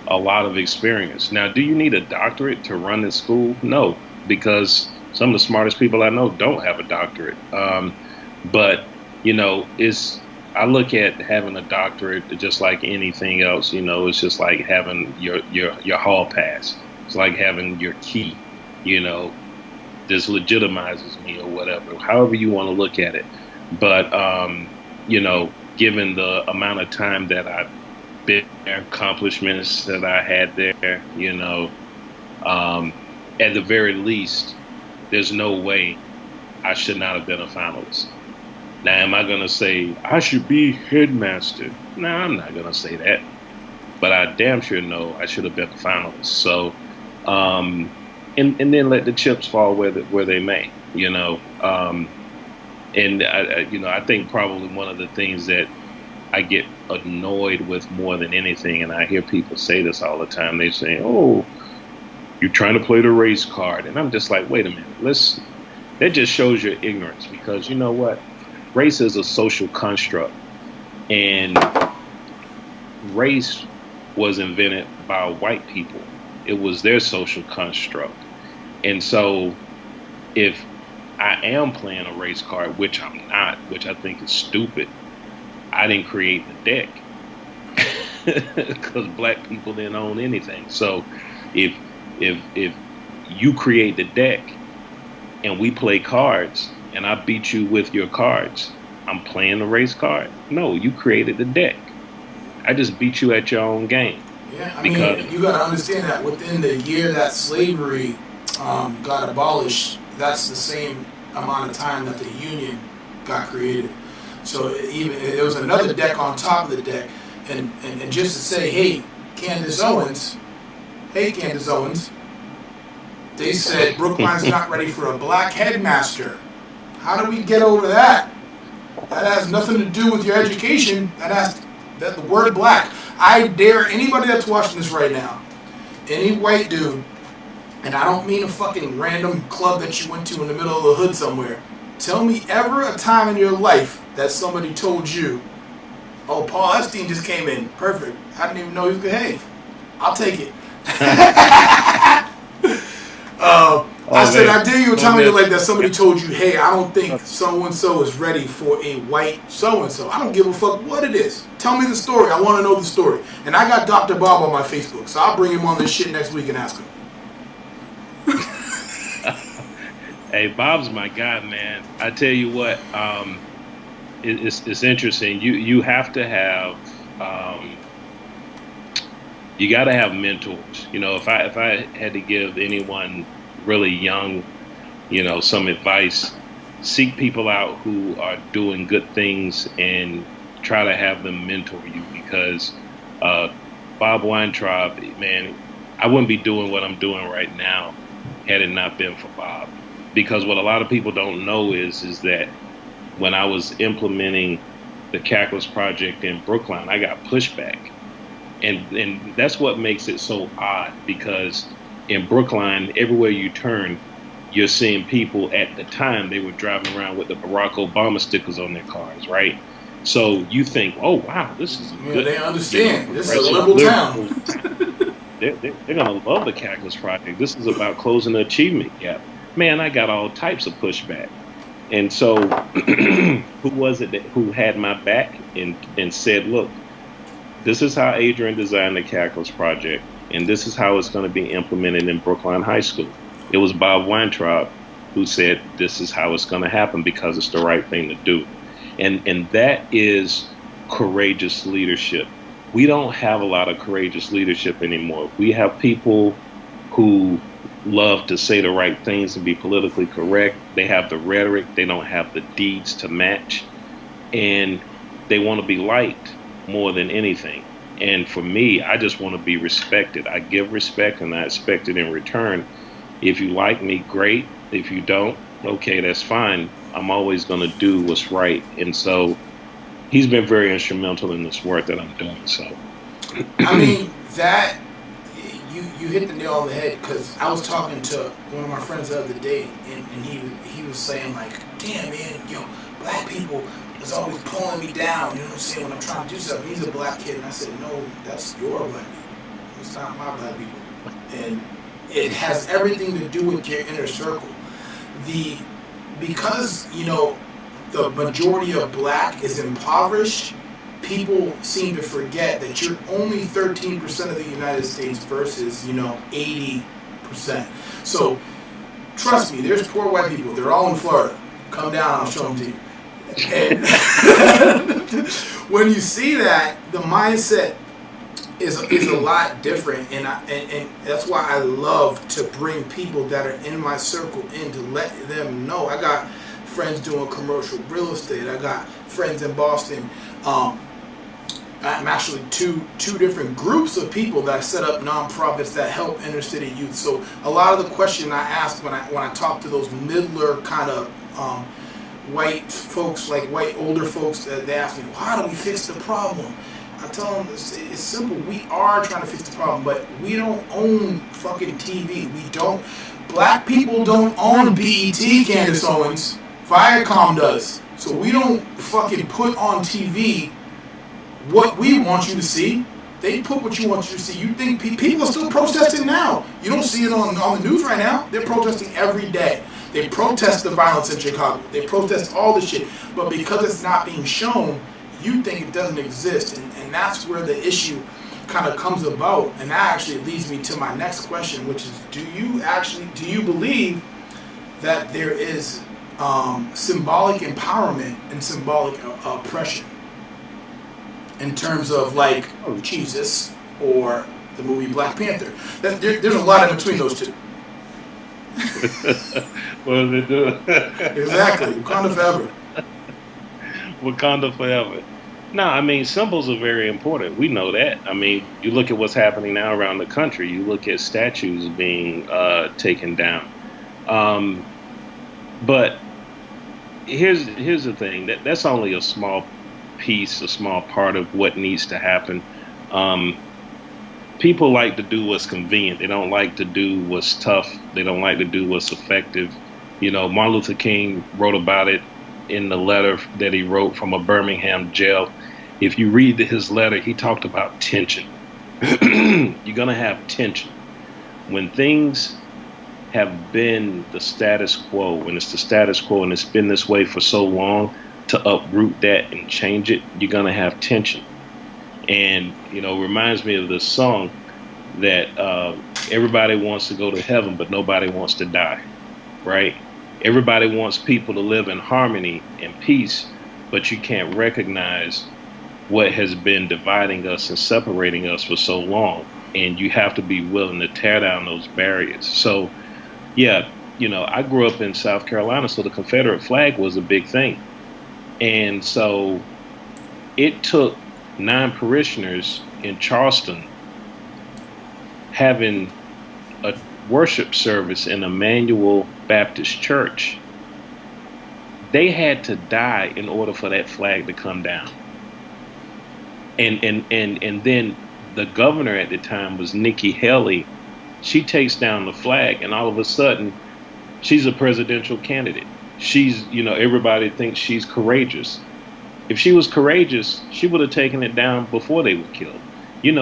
a lot of experience. Now, do you need a doctorate to run this school? No, because some of the smartest people I know don't have a doctorate. But I look at having a doctorate just like anything else. It's just like having your hall pass. It's like having your key. You know, this legitimizes me or whatever. However you want to look at it, but given the amount of time that I've been there, accomplishments that I had there, at the very least, there's no way I should not have been a finalist. Now, am I going to say I should be headmaster? No, I'm not going to say that. But I damn sure know I should have been a finalist. So, and then let the chips fall where they may, And I think probably one of the things that I get annoyed with more than anything, and I hear people say this all the time. They say, "Oh, you're trying to play the race card," and I'm just like, "Wait a minute, That just shows your ignorance, because you know what? Race is a social construct, and race was invented by white people. It was their social construct, and so if I am playing a race card, which I'm not, which I think is stupid. I didn't create the deck because black people didn't own anything. So if you create the deck and we play cards and I beat you with your cards, I'm playing the race card. No, you created the deck. I just beat you at your own game. Yeah, I mean, you got to understand that within the year that slavery got abolished, that's the same amount of time that the Union got created. So even there was another deck on top of the deck, and just to say, hey, Candace Owens, they said Brookline's not ready for a black headmaster. How do we get over that? That has nothing to do with your education. That the word black. I dare anybody that's watching this right now, any white dude, and I don't mean a fucking random club that you went to in the middle of the hood somewhere. Tell me ever a time in your life that somebody told you, "Oh, Paul Epstein just came in. Perfect. I didn't even know he was good. Hey, I'll take it." I said, I dare you a time in your life that somebody told you, "Hey, I don't think so-and-so is ready for a white so-and-so. I don't give a fuck what it is. Tell me the story. I want to know the story." And I got Dr. Bob on my Facebook, so I'll bring him on this shit next week and ask him. Hey, Bob's my guy, man. I tell you what, it's interesting. You have to have, you got to have mentors. If I had to give anyone really young, some advice, seek people out who are doing good things and try to have them mentor you, because Bob Weintraub, man, I wouldn't be doing what I'm doing right now had it not been for Bob. Because what a lot of people don't know is that when I was implementing the Calculus project in Brookline, I got pushback. And that's what makes it so odd, because in Brookline, everywhere you turn, you're seeing people at the time, they were driving around with the Barack Obama stickers on their cars, right? So you think, oh, wow, this is good. They understand. This is a liberal town. They're going to love the Calculus project. This is about closing the achievement gap. Man, I got all types of pushback. And so who was it who had my back and said, look, this is how Adrian designed the Calculus project, and this is how it's going to be implemented in Brookline High School. It was Bob Weintraub who said, this is how it's going to happen because it's the right thing to do. And that is courageous leadership. We don't have a lot of courageous leadership anymore. We have people who love to say the right things and be politically correct. They have the rhetoric. They don't have the deeds to match. And they want to be liked more than anything. And for me, I just want to be respected. I give respect and I expect it in return. If you like me, great. If you don't, okay, that's fine. I'm always going to do what's right. And so he's been very instrumental in this work that I'm doing. So, I mean, that you hit the nail on the head, because I was talking to one of my friends the other day, and he was saying, like, damn, man, black people is always pulling me down, you know what I'm saying, when I'm trying to do something. He's a black kid, and I said, no, that's your black people. It's not my black people. And it has everything to do with your inner circle. Because the majority of black is impoverished, people seem to forget that you're only 13% of the United States versus, 80%. So trust me, there's poor white people. They're all in Florida. Come down, I'll show them to you. And when you see that, the mindset is a lot different, and that's why I love to bring people that are in my circle in to let them know. I got friends doing commercial real estate. I got friends in Boston. I'm actually two different groups of people that set up nonprofits that help inner city youth. So a lot of the question I ask when I talk to those middler kind of white folks, like white older folks, they ask me, well, how do we fix the problem? I tell them it's simple. We are trying to fix the problem, but we don't own fucking TV. Black people don't own BET, Candace Owens. Viacom does. So we don't fucking put on TV what we want you to see. They put what you want you to see. You think people are still protesting now. You don't see it on the news right now. They're protesting every day. They protest the violence in Chicago. They protest all the shit. But because it's not being shown, you think it doesn't exist. And that's where the issue kind of comes about. And that actually leads me to my next question, which is, do you believe that there is symbolic empowerment and symbolic oppression in terms of like Jesus or the movie Black Panther? There's a lot in between those two. What do they do? Exactly. Wakanda forever. Wakanda forever. No, I mean, symbols are very important. We know that. I mean, you look at what's happening now around the country. You look at statues being taken down. But here's the thing. That's only a small piece, a small part of what needs to happen. People like to do what's convenient. They don't like to do what's tough. They don't like to do what's effective. Martin Luther King wrote about it in the letter that he wrote from a Birmingham jail. If you read his letter, he talked about tension. You're going to have tension. When things have been the status quo, when it's the status quo and it's been this way for so long, to uproot that and change it, you're going to have tension. And, reminds me of this song that everybody wants to go to heaven, but nobody wants to die, right? Everybody wants people to live in harmony and peace, but you can't recognize what has been dividing us and separating us for so long. And you have to be willing to tear down those barriers. So, yeah, I grew up in South Carolina, so the Confederate flag was a big thing. And so it took 9 parishioners in Charleston having a worship service in Emmanuel Baptist Church. They had to die in order for that flag to come down. And then the governor at the time was Nikki Haley. She takes down the flag, and all of a sudden, she's a presidential candidate. She's, everybody thinks she's courageous. If she was courageous, she would have taken it down before they were killed.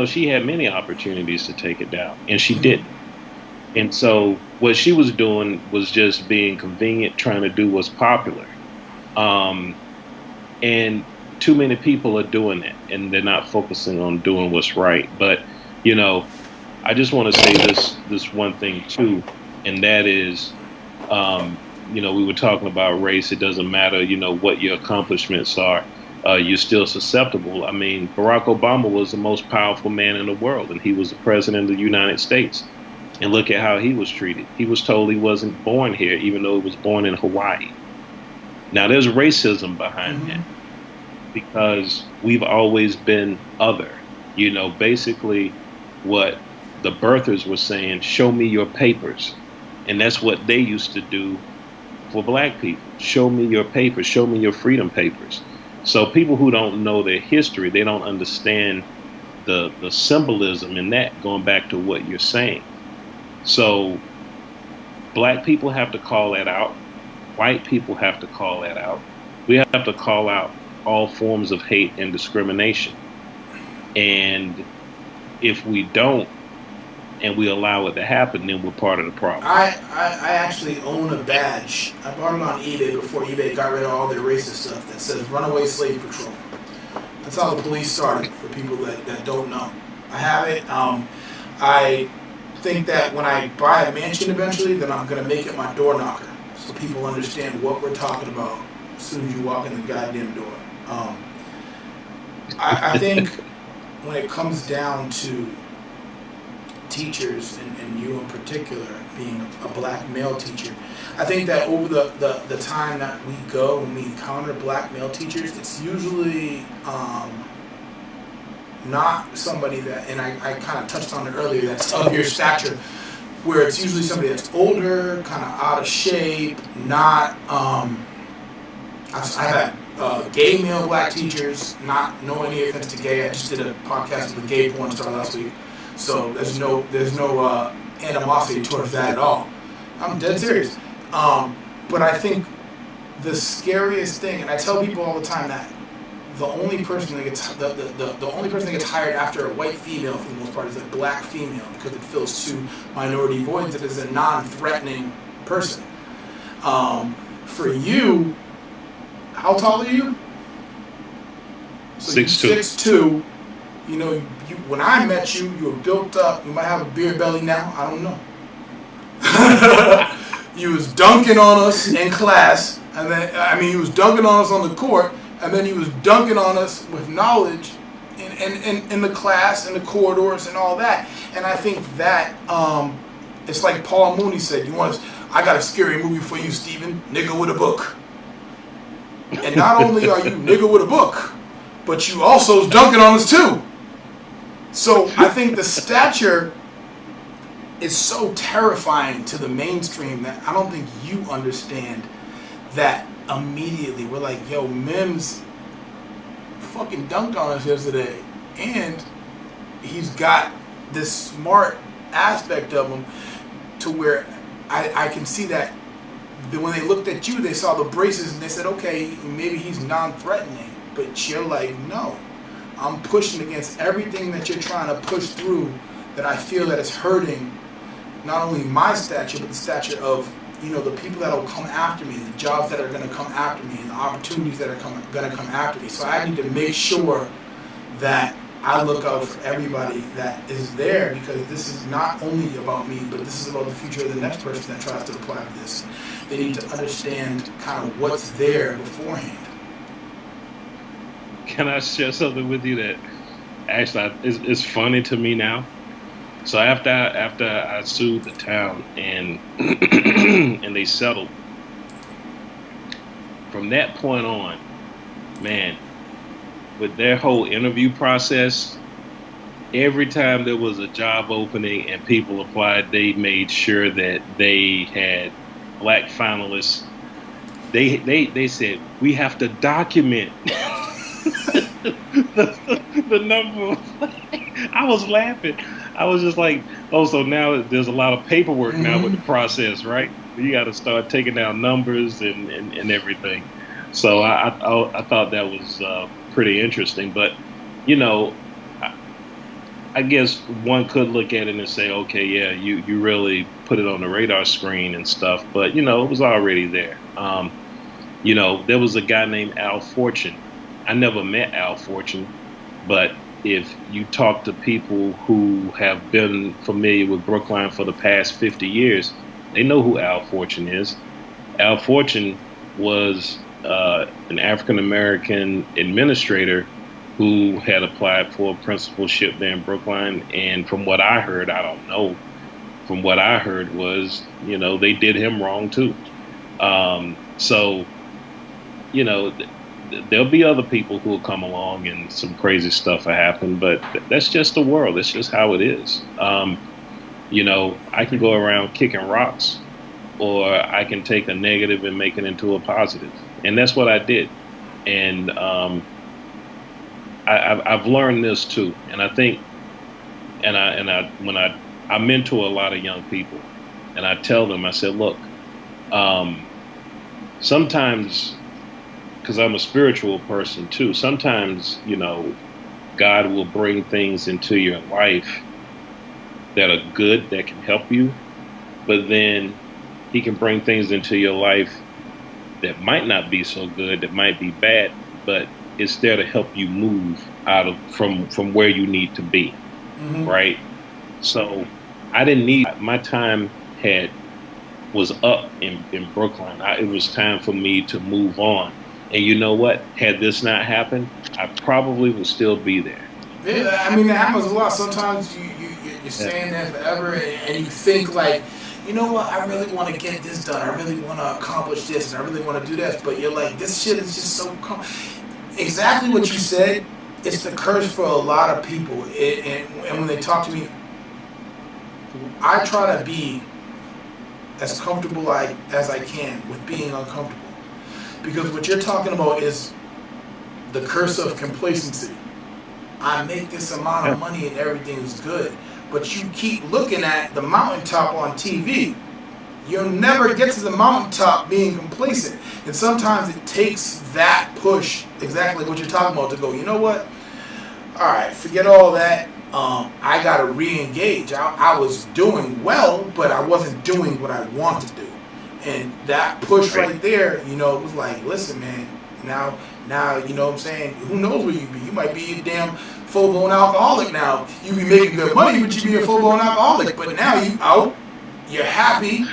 She had many opportunities to take it down, and she didn't. And so what she was doing was just being convenient, trying to do what's popular. And too many people are doing that, and they're not focusing on doing what's right. But, I just want to say this one thing, too, and that is, we were talking about race. It doesn't matter, what your accomplishments are. You're still susceptible. I mean, Barack Obama was the most powerful man in the world, and he was the president of the United States. And look at how he was treated. He was told he wasn't born here, even though he was born in Hawaii. Now, there's racism behind that, because we've always been other. Basically what the birthers were saying, show me your papers. And that's what they used to do for black people. Show me your papers, show me your freedom papers. So people who don't know their history, they don't understand the symbolism in that, going back to what you're saying. So black people have to call that out. White people have to call that out. We have to call out all forms of hate and discrimination. And if we don't, and we allow it to happen, then we're part of the problem. I actually own a badge. I bought it on eBay before eBay got rid of all their racist stuff that says Runaway Slave Patrol. That's how the police started, for people that don't know. I have it. I think that when I buy a mansion eventually, then I'm going to make it my door knocker, so people understand what we're talking about as soon as you walk in the goddamn door. I think when it comes down to teachers, and you in particular being a black male teacher, I think that over the time that we go and we encounter black male teachers, it's usually not somebody that, and I kind of touched on it earlier, that's of your stature, where it's usually somebody that's older, kind of out of shape, not, I've had gay male black teachers, not no any offense to gay. I just did a podcast with a gay porn star last week, so there's no animosity towards that at all. I'm dead serious. But I think the scariest thing, and I tell people all the time that the only person that gets the only person that gets hired after a white female for the most part is a black female, because it fills two minority voids. It is a non-threatening person. For you, how tall are you? So 6'2". 6'2". You know, when I met you, you were built up. You might have a beer belly now. I don't know. You was dunking on us in class, and then you was dunking on us on the court, and then you was dunking on us with knowledge in the class, in the corridors, and all that. And I think that it's like Paul Mooney said. I got a scary movie for you, Steven. Nigga with a book. And not only are you nigga with a book, but you also dunking on us too. So I think the stature is so terrifying to the mainstream that I don't think you understand that immediately. We're like, yo, Mims fucking dunked on us yesterday. And he's got this smart aspect of him to where I can see that when they looked at you, they saw the braces and they said, okay, maybe he's non-threatening. But you're like, no, I'm pushing against everything that you're trying to push through, that I feel that it's hurting not only my stature, but the stature of, the people that will come after me, the jobs that are going to come after me, and the opportunities that are going to come after me. So I need to make sure that I look out for everybody that is there, because this is not only about me, but this is about the future of the next person that tries to apply to this. They need to understand kind of what's there beforehand. Can I share something with you that actually is funny to me now? So after I sued the town and and they settled, from that point on, man, with their whole interview process, every time there was a job opening and people applied, they made sure that they had black finalists. They said, we have to document the number of, I was laughing. I was just like, oh, so now there's a lot of paperwork now with the process, right? You got to start taking down numbers and everything. So I thought that was pretty interesting. But, I guess one could look at it and say, okay, yeah, you really put it on the radar screen and stuff. But, it was already there. There was a guy named Al Fortune. I never met Al Fortune, but if you talk to people who have been familiar with Brookline for the past 50 years, they know who Al Fortune is. Al Fortune was an African-American administrator who had applied for a principalship there in Brookline. And from what I heard, I don't know, from what I heard was, they did him wrong too. There'll be other people who will come along and some crazy stuff will happen, but that's just the world. It's just how it is. I can go around kicking rocks, or I can take a negative and make it into a positive. And that's what I did. And I've learned this too. And I think, when I mentor a lot of young people, and I tell them, I said, look, sometimes, because I'm a spiritual person too, sometimes, God will bring things into your life that are good, that can help you, but then he can bring things into your life that might not be so good, that might be bad, but it's there to help you move out of from where you need to be, right? So I didn't need my time was up in Brooklyn. It was time for me to move on. And you know what? Had this not happened, I probably would still be there. Yeah, I mean, that happens a lot. Sometimes you're Yeah. staying there forever, and you think like, you know what, I really want to get this done. I really want to accomplish this, and I really want to do this. But you're like, this shit is just so exactly what you said. It's the curse for a lot of people. And when they talk to me, I try to be as comfortable as I can with being uncomfortable. Because what you're talking about is the curse of complacency. I make this amount of money and everything is good. But you keep looking at the mountaintop on TV. You'll never get to the mountaintop being complacent. And sometimes it takes that push, exactly what you're talking about, to go, you know what? All right, forget all that. I got to re-engage. I was doing well, but I wasn't doing what I wanted to do. And that push right there, you know, it was like, listen, man, now, you know what I'm saying? Who knows where you be? You might be a damn full-blown alcoholic now. You be making good money, but you be a full-blown alcoholic. But now you out, you're happy,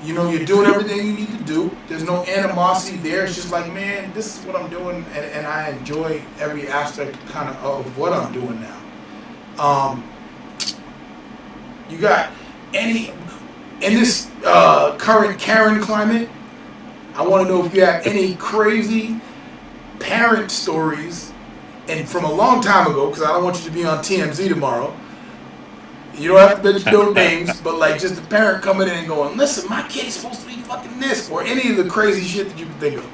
you know, you're doing everything you need to do. There's no animosity there. It's just like, man, this is what I'm doing, and I enjoy every aspect kind of what I'm doing now. You got any, in this current Karen climate, I want to know if you have any crazy parent stories, and from a long time ago, because I don't want you to be on TMZ tomorrow. You don't have to mention no names, but like just the parent coming in and going, listen, my kid's supposed to be fucking this, or any of the crazy shit that you can think of.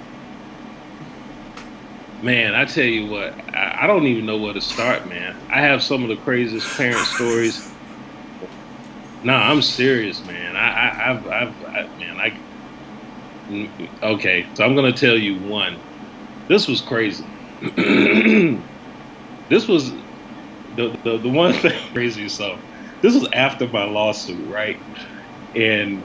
Man, I tell you what, I don't even know where to start, man. I have some of the craziest parent stories. No, I'm serious, man. Okay, so I'm gonna tell you one. This was crazy. This was the one thing crazy. So this was after my lawsuit, right? And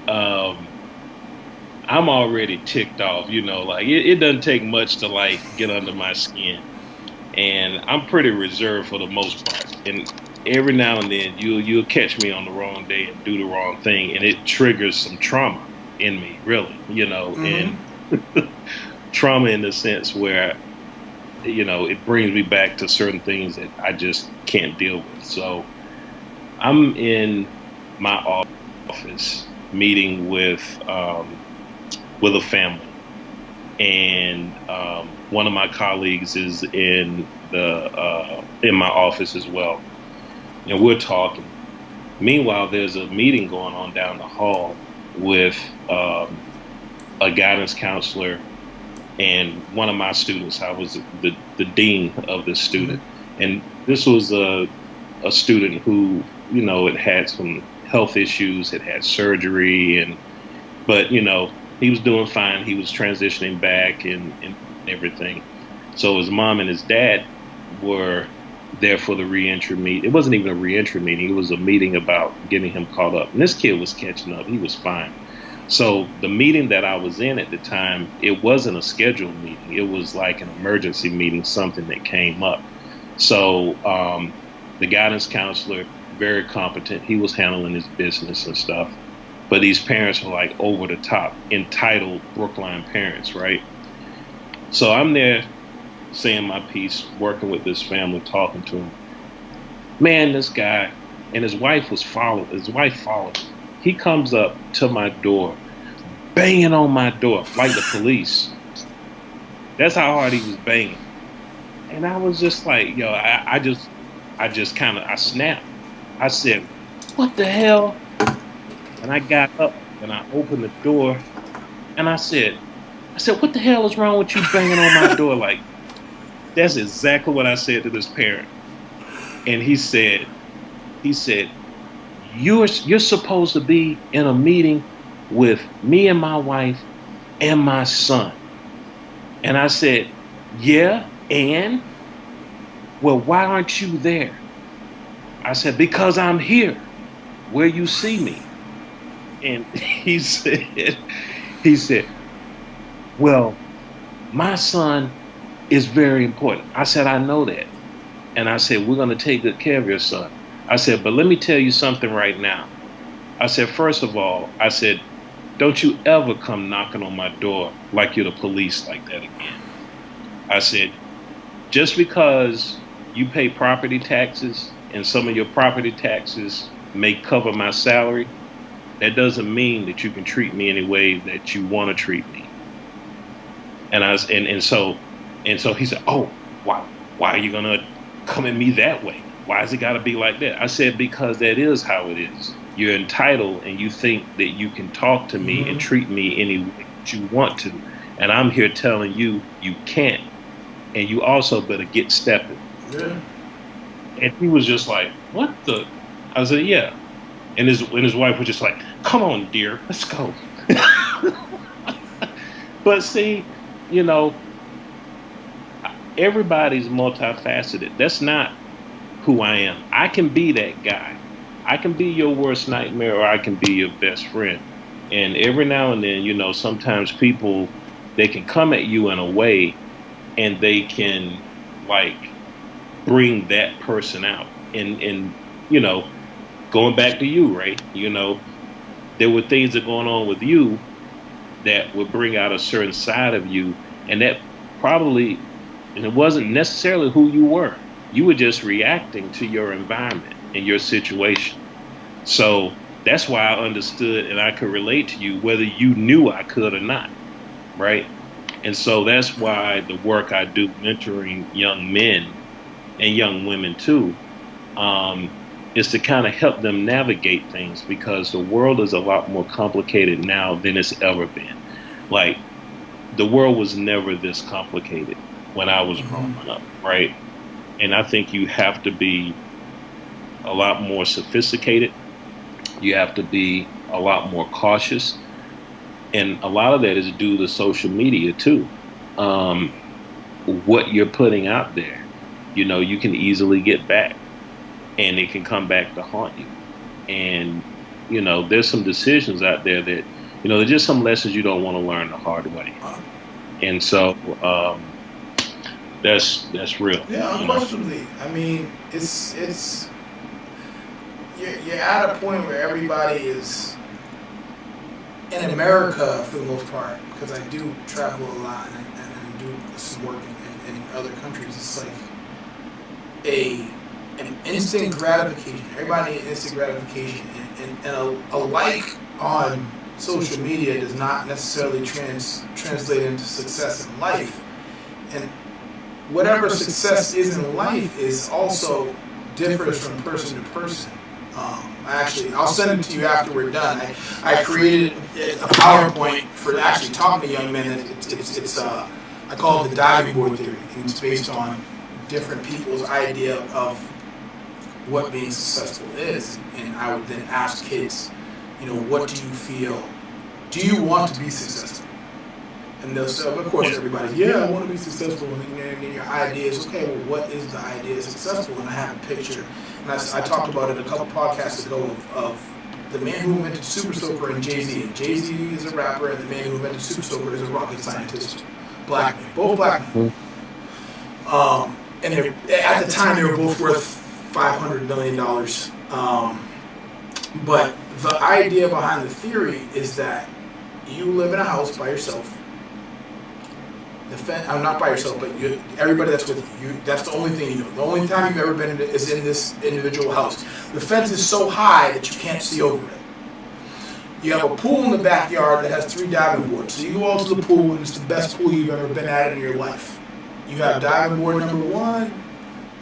I'm already ticked off, you know, like it doesn't take much to like get under my skin. And I'm pretty reserved for the most part. And every now and then you'll catch me on the wrong day and do the wrong thing, and it triggers some trauma in me, really, you know, and trauma in the sense where, you know, it brings me back to certain things that I just can't deal with. So I'm in my office meeting with a family, and one of my colleagues is in my office as well, and we're talking. Meanwhile, there's a meeting going on down the hall with a guidance counselor and one of my students. I was the dean of this student, and this was a student who, you know, it had some health issues, it had surgery, but you know, he was doing fine. He was transitioning back and everything. So his mom and his dad were there for the reentry meeting. It wasn't even a reentry meeting. It was a meeting about getting him caught up. And this kid was catching up. He was fine. So the meeting that I was in at the time, it wasn't a scheduled meeting. It was like an emergency meeting, something that came up. So the guidance counselor, very competent. He was handling his business and stuff. But these parents were like over the top, entitled Brookline parents, right? So I'm there saying my piece, working with this family, talking to him. Man, this guy and his wife followed him. He comes up to my door, banging on my door like the police. That's how hard he was banging. And I was just like, yo, I snapped. I said, what the hell? And I got up and I opened the door and I said, what the hell is wrong with you banging on my door? Like, that's exactly what I said to this parent. And he said, you're supposed to be in a meeting with me and my wife and my son. And I said, yeah, and? Well, why aren't you there? I said, because I'm here. where you see me? And he said, well, my son is very important. I said, I know that. And I said, we're going to take good care of your son. I said, but let me tell you something right now. I said, first of all, I said, don't you ever come knocking on my door like you're the police like that again. I said, just because you pay property taxes and some of your property taxes may cover my salary, that doesn't mean that you can treat me any way that you want to treat me. And so he said, oh, why are you gonna come at me that way? Why has it got to be like that? I said, because that is how it is. You're entitled and you think that you can talk to me and treat me any way that you want to. And I'm here telling you, you can't. And you also better get stepping. Yeah. And he was just like, what the? I said, yeah. And his wife was just like, come on, dear, let's go. But see, you know, everybody's multifaceted. That's not who I am. I can be that guy. I can be your worst nightmare, or I can be your best friend. And every now and then, you know, sometimes people, they can come at you in a way and they can like bring that person out. And you know, going back to you, Ray, you know, there were things that going on with you that would bring out a certain side of you, and that probably, and it wasn't necessarily who you were. You were just reacting to your environment and your situation. So that's why I understood and I could relate to you, whether you knew I could or not, right? And so that's why the work I do mentoring young men and young women too, is to kind of help them navigate things, because the world is a lot more complicated now than it's ever been. Like, the world was never this complicated when I was growing up, right? And I think you have to be a lot more sophisticated. You have to be a lot more cautious. And a lot of that is due to social media too. What you're putting out there, you know, you can easily get back, and it can come back to haunt you. And, you know, there's some decisions out there that, you know, there's just some lessons you don't want to learn the hard way. And so, that's real. Yeah, unquestionably. I mean, it's you're at a point where everybody is, in America for the most part, because I do travel a lot and I do some work in other countries. It's like an instant gratification. Everybody needs instant gratification, and a like on social media does not necessarily translate into success in life. And whatever success is in life is also differs from person to person. I'll send it to you after we're done. I created a PowerPoint for actually talking to young men. I call it the diving board theory, and it's based on different people's idea of what being successful is. And I would then ask kids, you know, what do you feel? Do you want to be successful? And they'll say, of course, everybody's, yeah, I want to be successful. And then your idea is, okay, well, what is the idea of successful? And I have a picture. And I talked about it a couple podcasts ago of the man who invented Super Soaker and Jay-Z. And Jay-Z is a rapper, and the man who invented Super Soaker is a rocket scientist. Black man, both black men. And at the time, they were both worth $500 million. But the idea behind the theory is that you live in a house by yourself. Not by yourself, but everybody that's with you. That's the only thing you know. The only time you've ever been is in this individual house. The fence is so high that you can't see over it. You have a pool in the backyard that has 3 diving boards. So you go out to the pool, and it's the best pool you've ever been at in your life. You have diving board number 1.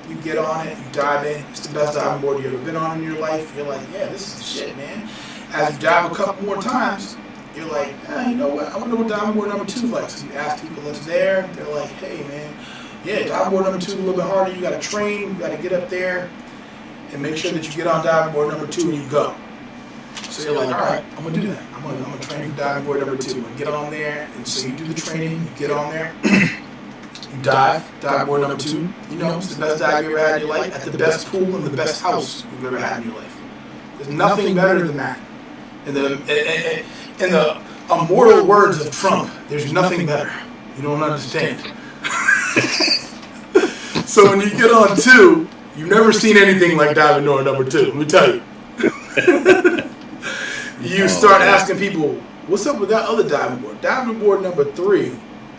You get on it, you dive in. It's the best diving board you've ever been on in your life. You're like, yeah, this is the shit, man. As you dive a couple more times, you're like, you know what? I want to know what diving board number 2 is like. So you ask people that's there. They're like, hey, man, yeah, diving board number 2 is a little bit harder. You got to train. You got to get up there and make sure that you get on diving board number 2 and you go. So you're like, all right, I'm gonna do that. I'm gonna train for diving board number 2. I'm gonna get on there, and so you do the training. You get on there. You dive board number 2. You know, it's the best dive you ever had in your life, at the best pool in the best house you've ever had in your life. There's nothing better than that. In the immortal words of Trump, there's nothing better. You don't understand. So when you get on 2, you've never seen anything like diving door number 2. Let me tell you. You start asking people, what's up with that other diving board? Diving board number 3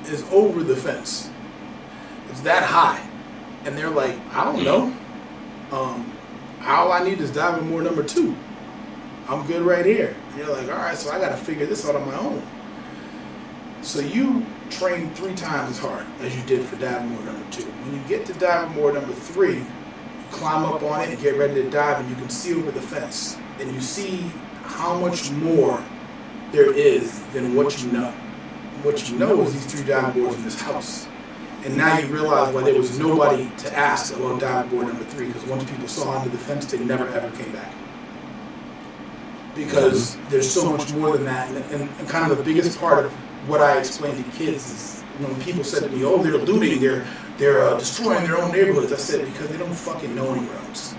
is over the fence. It's that high. And they're like, I don't know. All I need is diving board number 2. I'm good right here. And you're like, all right, so I got to figure this out on my own. So you train 3 times as hard as you did for diving board number 2. When you get to diving board number 3, you climb up on it and get ready to dive, and you can see over the fence. And you see how much more there is than what you know. What you know is these 3 diving boards in this house. And now you realize why there was nobody to ask about diving board number 3, because once people saw under the fence, they never ever came back. Because there's so much more than that. And kind of the biggest part of what I explain to kids is when people said to me, oh, they're looting, they're destroying their own neighborhoods. I said, because they don't fucking know anywhere else.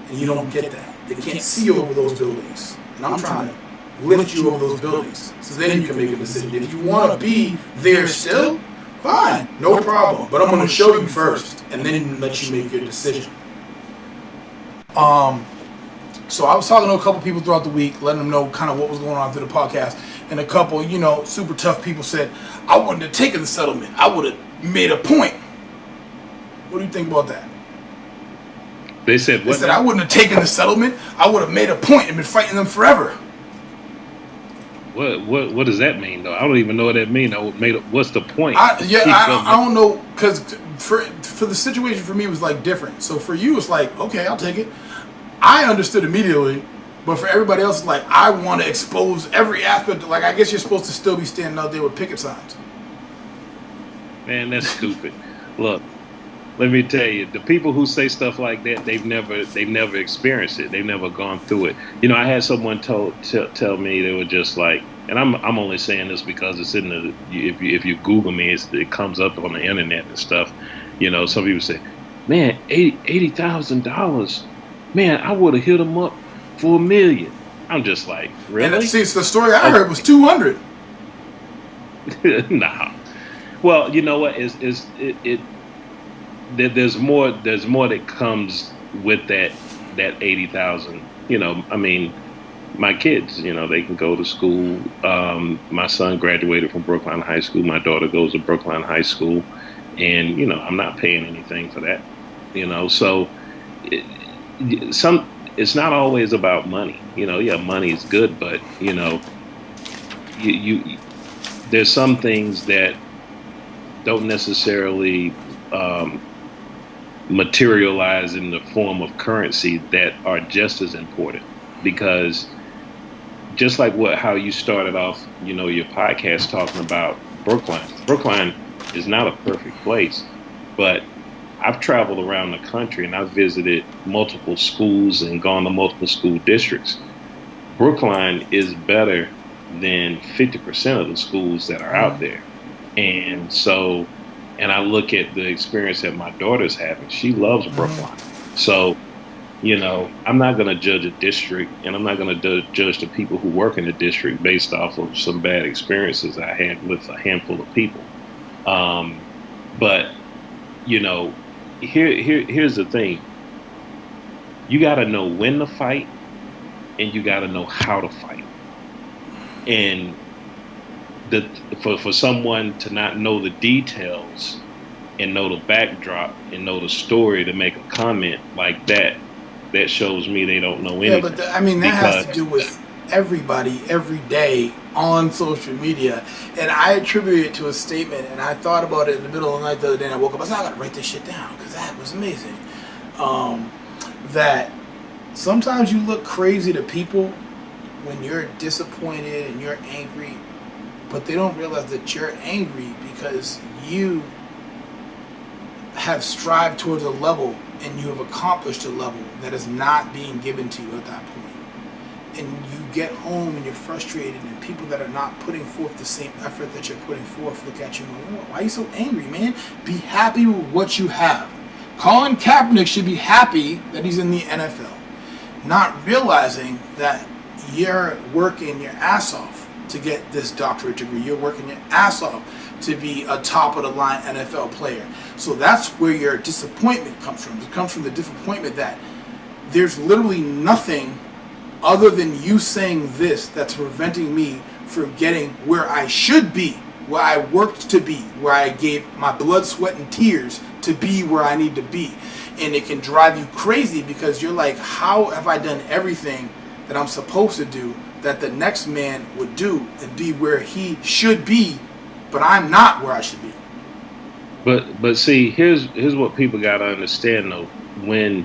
And you don't get that. They can't see over those buildings. And I'm trying to lift you over those buildings so then you can make a decision. If you want to be there still, fine, no problem. But I'm going to show you first and then let you make your decision. So I was talking to a couple people throughout the week, letting them know kind of what was going on through the podcast. And a couple, super tough people said, I wouldn't have taken the settlement. I would have made a point. What do you think about that? They said what? They said, I wouldn't have taken the settlement. I would have made a point and been fighting them forever. What does that mean, though? I don't even know what that means. What's the point? I don't know, because for the situation for me, it was like different. So for you, it's like, okay, I'll take it. I understood immediately, but for everybody else, it's like, I want to expose every aspect. Like, I guess you're supposed to still be standing out there with picket signs. Man, that's stupid. Look, let me tell you, the people who say stuff like that, they've never experienced it. They've never gone through it. I had someone tell me, they were just like, and I'm only saying this because it's in the, if you Google me, it comes up on the internet and stuff. Some people say, man, $80,000. Man, I would have hit them up for $1 million. I'm just like, really? And see, the story I heard was 200. Nah. Well, you know what? There's more that comes with that 80,000. My kids, they can go to school. My son graduated from Brookline High School. My daughter goes to Brookline High School, and I'm not paying anything for that. So it's not always about money. Money is good, but you there's some things that don't necessarily materialize in the form of currency that are just as important, because just like how you started off, your podcast talking about Brookline is not a perfect place, but I've traveled around the country and I've visited multiple schools and gone to multiple school districts. Brookline is better than 50% of the schools that are out there. And so, I look at the experience that my daughter's having. She loves Brookline. So, I'm not going to judge a district, and I'm not going to judge the people who work in the district based off of some bad experiences I had with a handful of people. But, here's the thing. You got to know when to fight, and you got to know how to fight. And for someone to not know the details and know the backdrop and know the story to make a comment like that shows me they don't know anything. Yeah, but that has to do with everybody every day on social media. And I attribute it to a statement, and I thought about it in the middle of the night the other day, and I woke up, I said, I gotta write this shit down, because that was amazing. That sometimes you look crazy to people when you're disappointed and you're angry, but they don't realize that you're angry because you have strived towards a level and you have accomplished a level that is not being given to you at that point. And you get home and you're frustrated, and people that are not putting forth the same effort that you're putting forth look at you and go, why are you so angry, man? Be happy with what you have. Colin Kaepernick should be happy that he's in the NFL. not realizing that you're working your ass off to get this doctorate degree. You're working your ass off to be a top of the line NFL player. So that's where your disappointment comes from. It comes from the disappointment that there's literally nothing other than you saying this that's preventing me from getting where I should be, where I worked to be, where I gave my blood, sweat, and tears to be where I need to be. And it can drive you crazy because you're like, how have I done everything that I'm supposed to do that the next man would do and be where he should be, but I'm not where I should be. But see, here's what people gotta understand though. When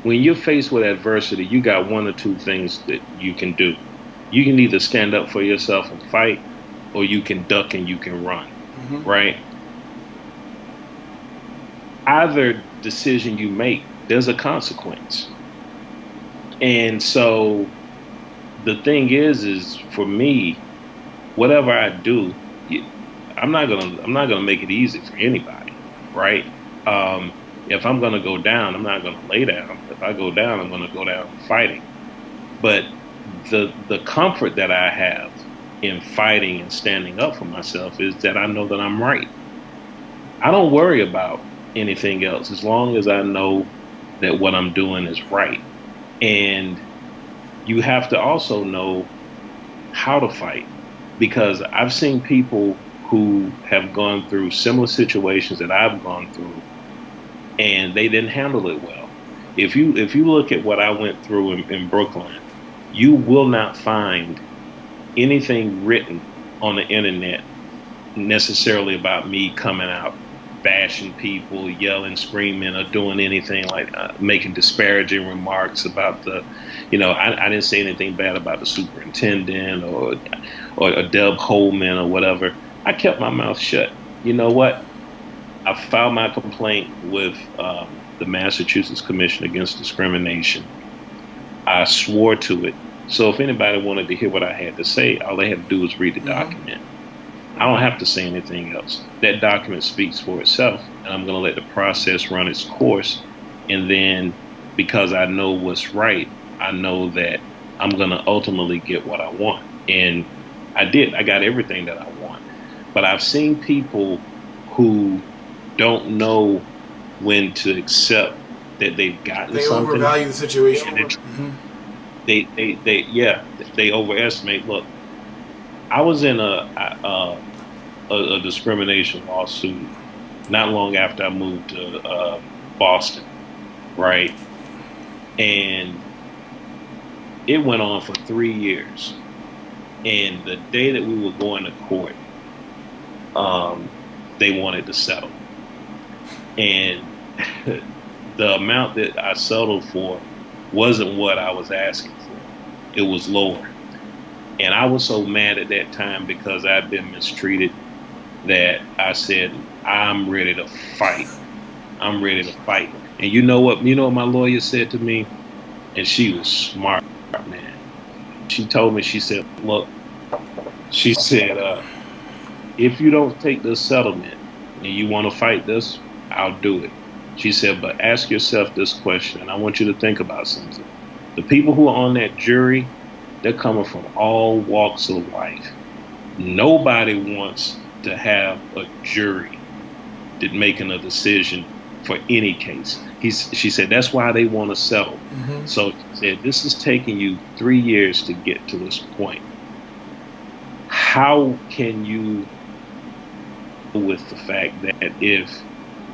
when you're faced with adversity, you got one or two things that you can do. You can either stand up for yourself and fight, or you can duck and you can run, right? Either decision you make, there's a consequence. And so the thing is for me, whatever I do, I'm not gonna make it easy for anybody, right? If I'm gonna go down, I'm not gonna lay down. If I go down, I'm gonna go down fighting. But the comfort that I have in fighting and standing up for myself is that I know that I'm right. I don't worry about anything else as long as I know that what I'm doing is right. And you have to also know how to fight, because I've seen people who have gone through similar situations that I've gone through, and they didn't handle it well. If you look at what I went through in Brooklyn, you will not find anything written on the internet necessarily about me coming out bashing people, yelling, screaming, or doing anything like making disparaging remarks about I didn't say anything bad about the superintendent or Deb Holman or whatever. I kept my mouth shut. You know what? I filed my complaint with the Massachusetts Commission Against Discrimination. I swore to it. So if anybody wanted to hear what I had to say, all they had to do was read the document. I don't have to say anything else. That document speaks for itself, and I'm going to let the process run its course. And then, because I know what's right, I know that I'm going to ultimately get what I want. And I did. I got everything that I want. But I've seen people who don't know when to accept that they've gotten something. They overvalue the situation. They overestimate. Look, I was in a discrimination lawsuit not long after I moved to Boston, right? And it went on for 3 years. And the day that we were going to court, they wanted to settle. And the amount that I settled for wasn't what I was asking for. It was lower. And I was so mad at that time because I'd been mistreated that I said, I'm ready to fight. I'm ready to fight. And you know what my lawyer said to me? And she was smart, man. She told me, she said, look, she said, if you don't take this settlement and you want to fight this, I'll do it. She said, but ask yourself this question, and I want you to think about something. The people who are on that jury, they're coming from all walks of life. Nobody wants to have a jury that making a decision for any case. She said that's why they want to settle. So she said, this is taking you 3 years to get to this point. How can you deal with the fact that if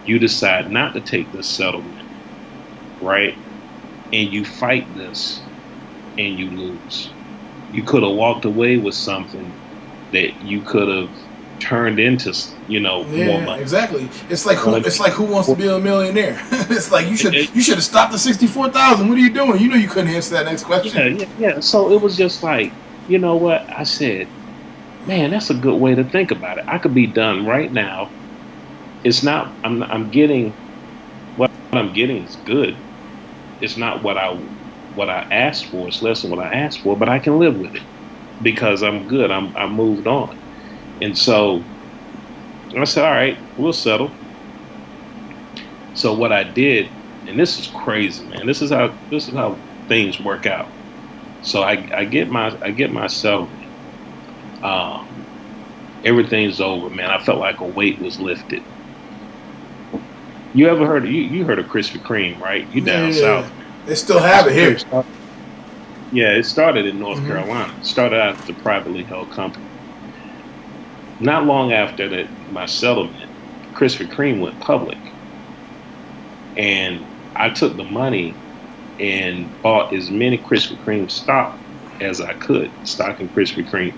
you decide not to take this settlement, right, and you fight this and you lose? You could have walked away with something that you could have turned into, more money. Exactly. It's like who wants to be a millionaire? It's like you should have stopped at 64,000. What are you doing? You know you couldn't answer that next question. Yeah. So it was just like, you know what? I said, man, that's a good way to think about it. I could be done right now. It's not. I'm getting what I'm getting is good. It's not what I asked for. It's less than what I asked for, but I can live with it because I'm good. I moved on. And so I said, all right, we'll settle. So what I did and this is crazy, man. This is how things work out. So I get myself. Um, Everything's over, man. I felt like a weight was lifted. You ever heard you heard of Krispy Kreme, right? You down south. They still have it here. Yeah, it started in North Carolina. It started out as a privately held company. Not long after that, my settlement, Krispy Kreme went public, and I took the money and bought as many Krispy Kreme stock as I could, stock in Krispy Kreme.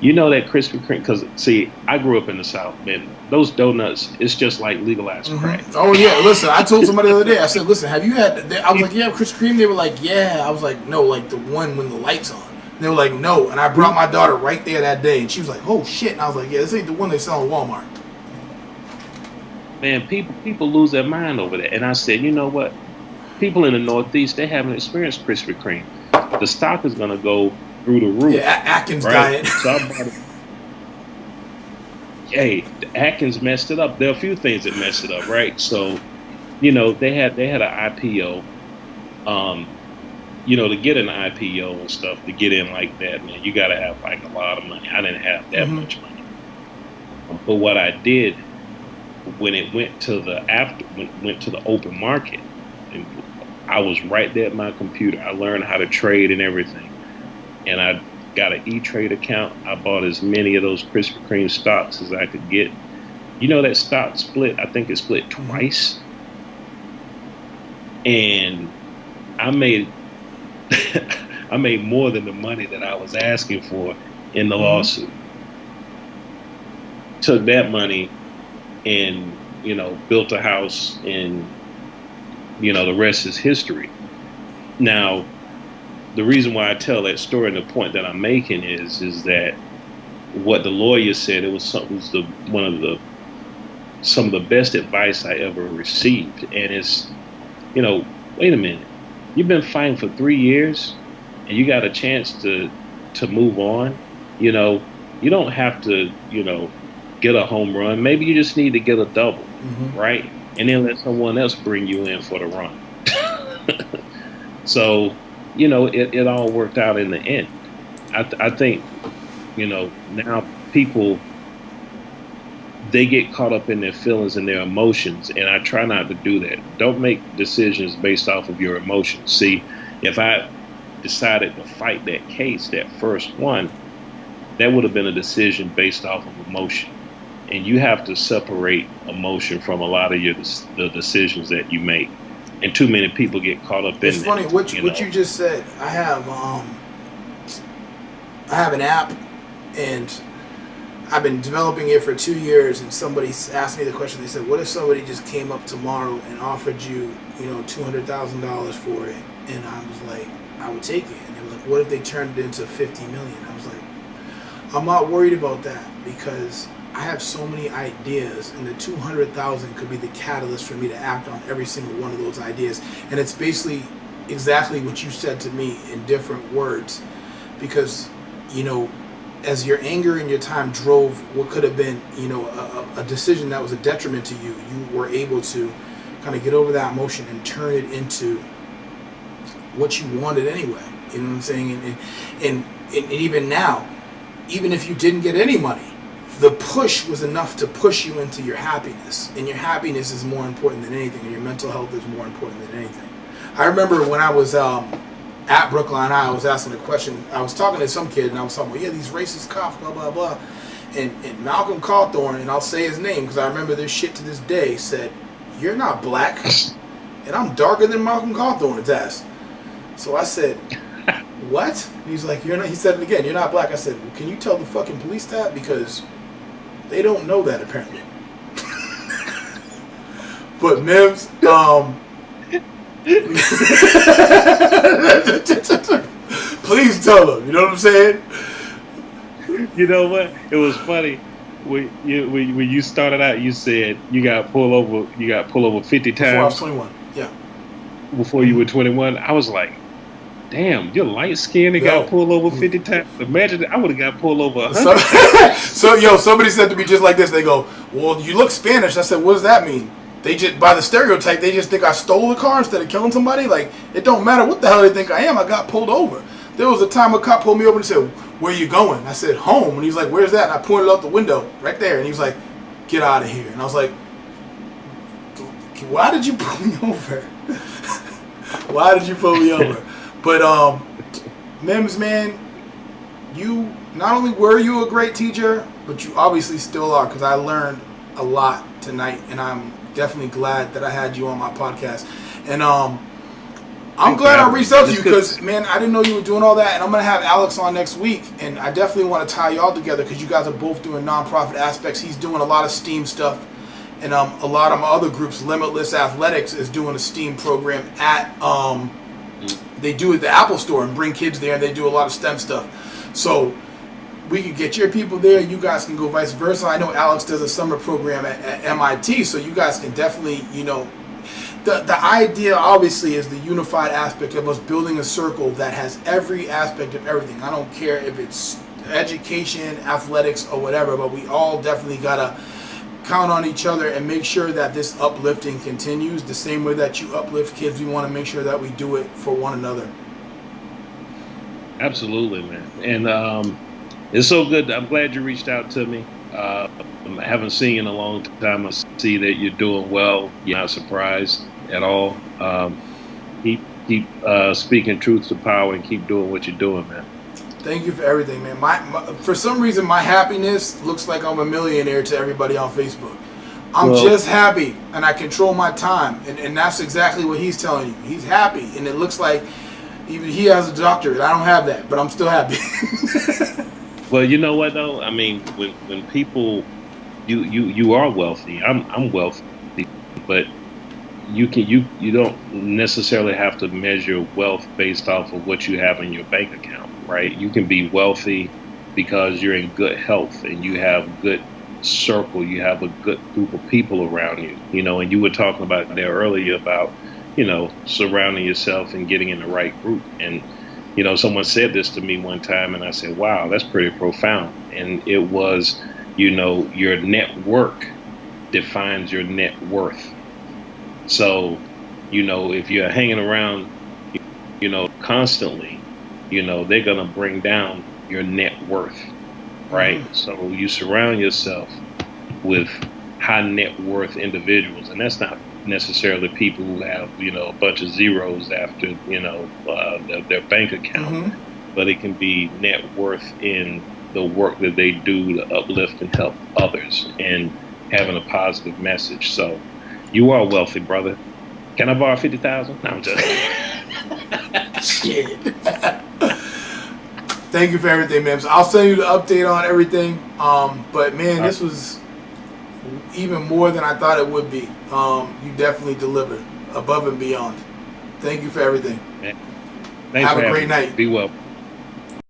You know that Krispy Kreme, because see, I grew up in the South, man. Those donuts, it's just like legalized crack. Oh yeah, listen, I told somebody the other day. I said, listen, have you had? I was like, yeah, Krispy Kreme. They were like, yeah. I was like, no, like the one when the lights on. And they were like, no. And I brought my daughter right there that day, and she was like, oh shit. And I was like, yeah, this ain't the one they sell in Walmart. Man, people lose their mind over that. And I said, you know what? People in the Northeast, they haven't experienced Krispy Kreme. The stock is gonna go through the roof. Yeah, Atkins right? diet. So I bought it. Hey, Atkins messed it up. There are a few things that messed it up, right? So, you know, they had an IPO. You know, to get an IPO and stuff, to get in like that, man, you gotta have like a lot of money. I didn't have that much money. But what I did when it went to the open market, and I was right there at my computer. I learned how to trade and everything. And I got an E-Trade account. I bought as many of those Krispy Kreme stocks as I could get. You know that stock split, I think it split twice. And I made I made more than the money that I was asking for in the lawsuit. Took that money and, you know, built a house, and, you know, the rest is history. Now, the reason why I tell that story and the point that I'm making is that what the lawyer said, it was some of the best advice I ever received. And it's, you know, wait a minute, you've been fighting for 3 years and you got a chance to move on. You know, you don't have to, you know, get a home run. Maybe you just need to get a double, right? And then let someone else bring you in for the run. So, you know, it all worked out in the end. I think, you know, now people, they get caught up in their feelings and their emotions, and I try not to do that. Don't make decisions based off of your emotions. See, if I decided to fight that case, that first one, that would have been a decision based off of emotion. And you have to separate emotion from a lot of the decisions that you make. And too many people get caught up in it. It's funny what you just said. I have an app, and I've been developing it for 2 years. And somebody asked me the question. They said, "What if somebody just came up tomorrow and offered you, you know, $200,000 for it?" And I was like, "I would take it." And they were like, "What if they turned it into 50 million?" I was like, "I'm not worried about that, because I have so many ideas, and the 200,000 could be the catalyst for me to act on every single one of those ideas." And it's basically exactly what you said to me in different words, because, you know, as your anger and your time drove what could have been, you know, a decision that was a detriment to you, you were able to kind of get over that emotion and turn it into what you wanted anyway. You know what I'm saying? And even now, even if you didn't get any money, the push was enough to push you into your happiness. And your happiness is more important than anything, and your mental health is more important than anything. I remember when I was at Brookline High, I was asking a question. I was talking to some kid, and I was talking about, yeah, these racist cops, blah, blah, blah. And Malcolm Cawthorn, and I'll say his name because I remember this shit to this day, said, "You're not black." And I'm darker than Malcolm Cawthorn's ass. So I said, "What?" He's like, "You're not," he said it again, "You're not black." I said, "Well, can you tell the fucking police that? Because they don't know that, apparently." But Mims, please tell them. You know what I'm saying? You know what? It was funny when you started out. You said you got pulled over. You got pulled over 50 times. Before I was 21. Yeah. Before you were 21, I was like, "Damn, you're light skinned and got pulled over 50 times." Imagine I would have got pulled over 100. So somebody said to me just like this. They go, "Well, you look Spanish." I said, "What does that mean?" they just, by the stereotype, they just think I stole a car instead of killing somebody. Like, it don't matter what the hell they think I am. I got pulled over. There was a time a cop pulled me over and said, "Where you going?" I said, "Home." And he's like, "Where's that?" And I pointed out the window right there. And he was like, "Get out of here." And I was like, "Why did you pull me over?" Why did you pull me over? But Mims, man, you not only were you a great teacher, but you obviously still are, because I learned a lot tonight, and I'm definitely glad that I had you on my podcast. And I'm glad I reached out to you, because, man, I didn't know you were doing all that, and I'm going to have Alex on next week, and I definitely want to tie y'all together, because you guys are both doing nonprofit aspects. He's doing a lot of STEAM stuff, and a lot of my other groups, Limitless Athletics, is doing a STEAM program at, they do it at the Apple Store and bring kids there, and they do a lot of STEM stuff. So we can get your people there, you guys can go vice versa. I know Alex does a summer program at MIT, so you guys can definitely, you know, the idea obviously is the unified aspect of us building a circle that has every aspect of everything. I don't care if it's education, athletics, or whatever, but we all definitely gotta count on each other and make sure that this uplifting continues. The same way that you uplift kids, we want to make sure that we do it for one another. Absolutely, man. And it's so good. I'm glad you reached out to me. I haven't seen you in a long time. I see that you're doing well. You're not surprised at all. Keep speaking truth to power and keep doing what you're doing, man. Thank you for everything, man. My for some reason, my happiness looks like I'm a millionaire to everybody on Facebook. I'm just happy, and I control my time, and that's exactly what he's telling you. He's happy, and it looks like even he has a doctorate. I don't have that, but I'm still happy. Well, you know what though? I mean, when people, you are wealthy. I'm wealthy, but you don't necessarily have to measure wealth based off of what you have in your bank account, right? You can be wealthy because you're in good health and you have good circle. You have a good group of people around you, you know. And you were talking about there earlier about, you know, surrounding yourself and getting in the right group. And you know, someone said this to me one time, and I said, wow, that's pretty profound. And it was, you know, your network defines your net worth. So, you know, if you're hanging around, you know, constantly, you know, they're going to bring down your net worth, right? Mm-hmm. So you surround yourself with high net worth individuals, and that's not necessarily people who have, you know, a bunch of zeros after, you know, their bank account, but it can be net worth in the work that they do to uplift and help others and having a positive message. So you are wealthy, brother. Can I borrow 50,000? No, I'm just shit. Thank you for everything, Mims. I'll send you the update on everything. But man, this was even more than I thought it would be. You definitely delivered above and beyond. Thank you for everything. Thanks. Have a great night. Be well.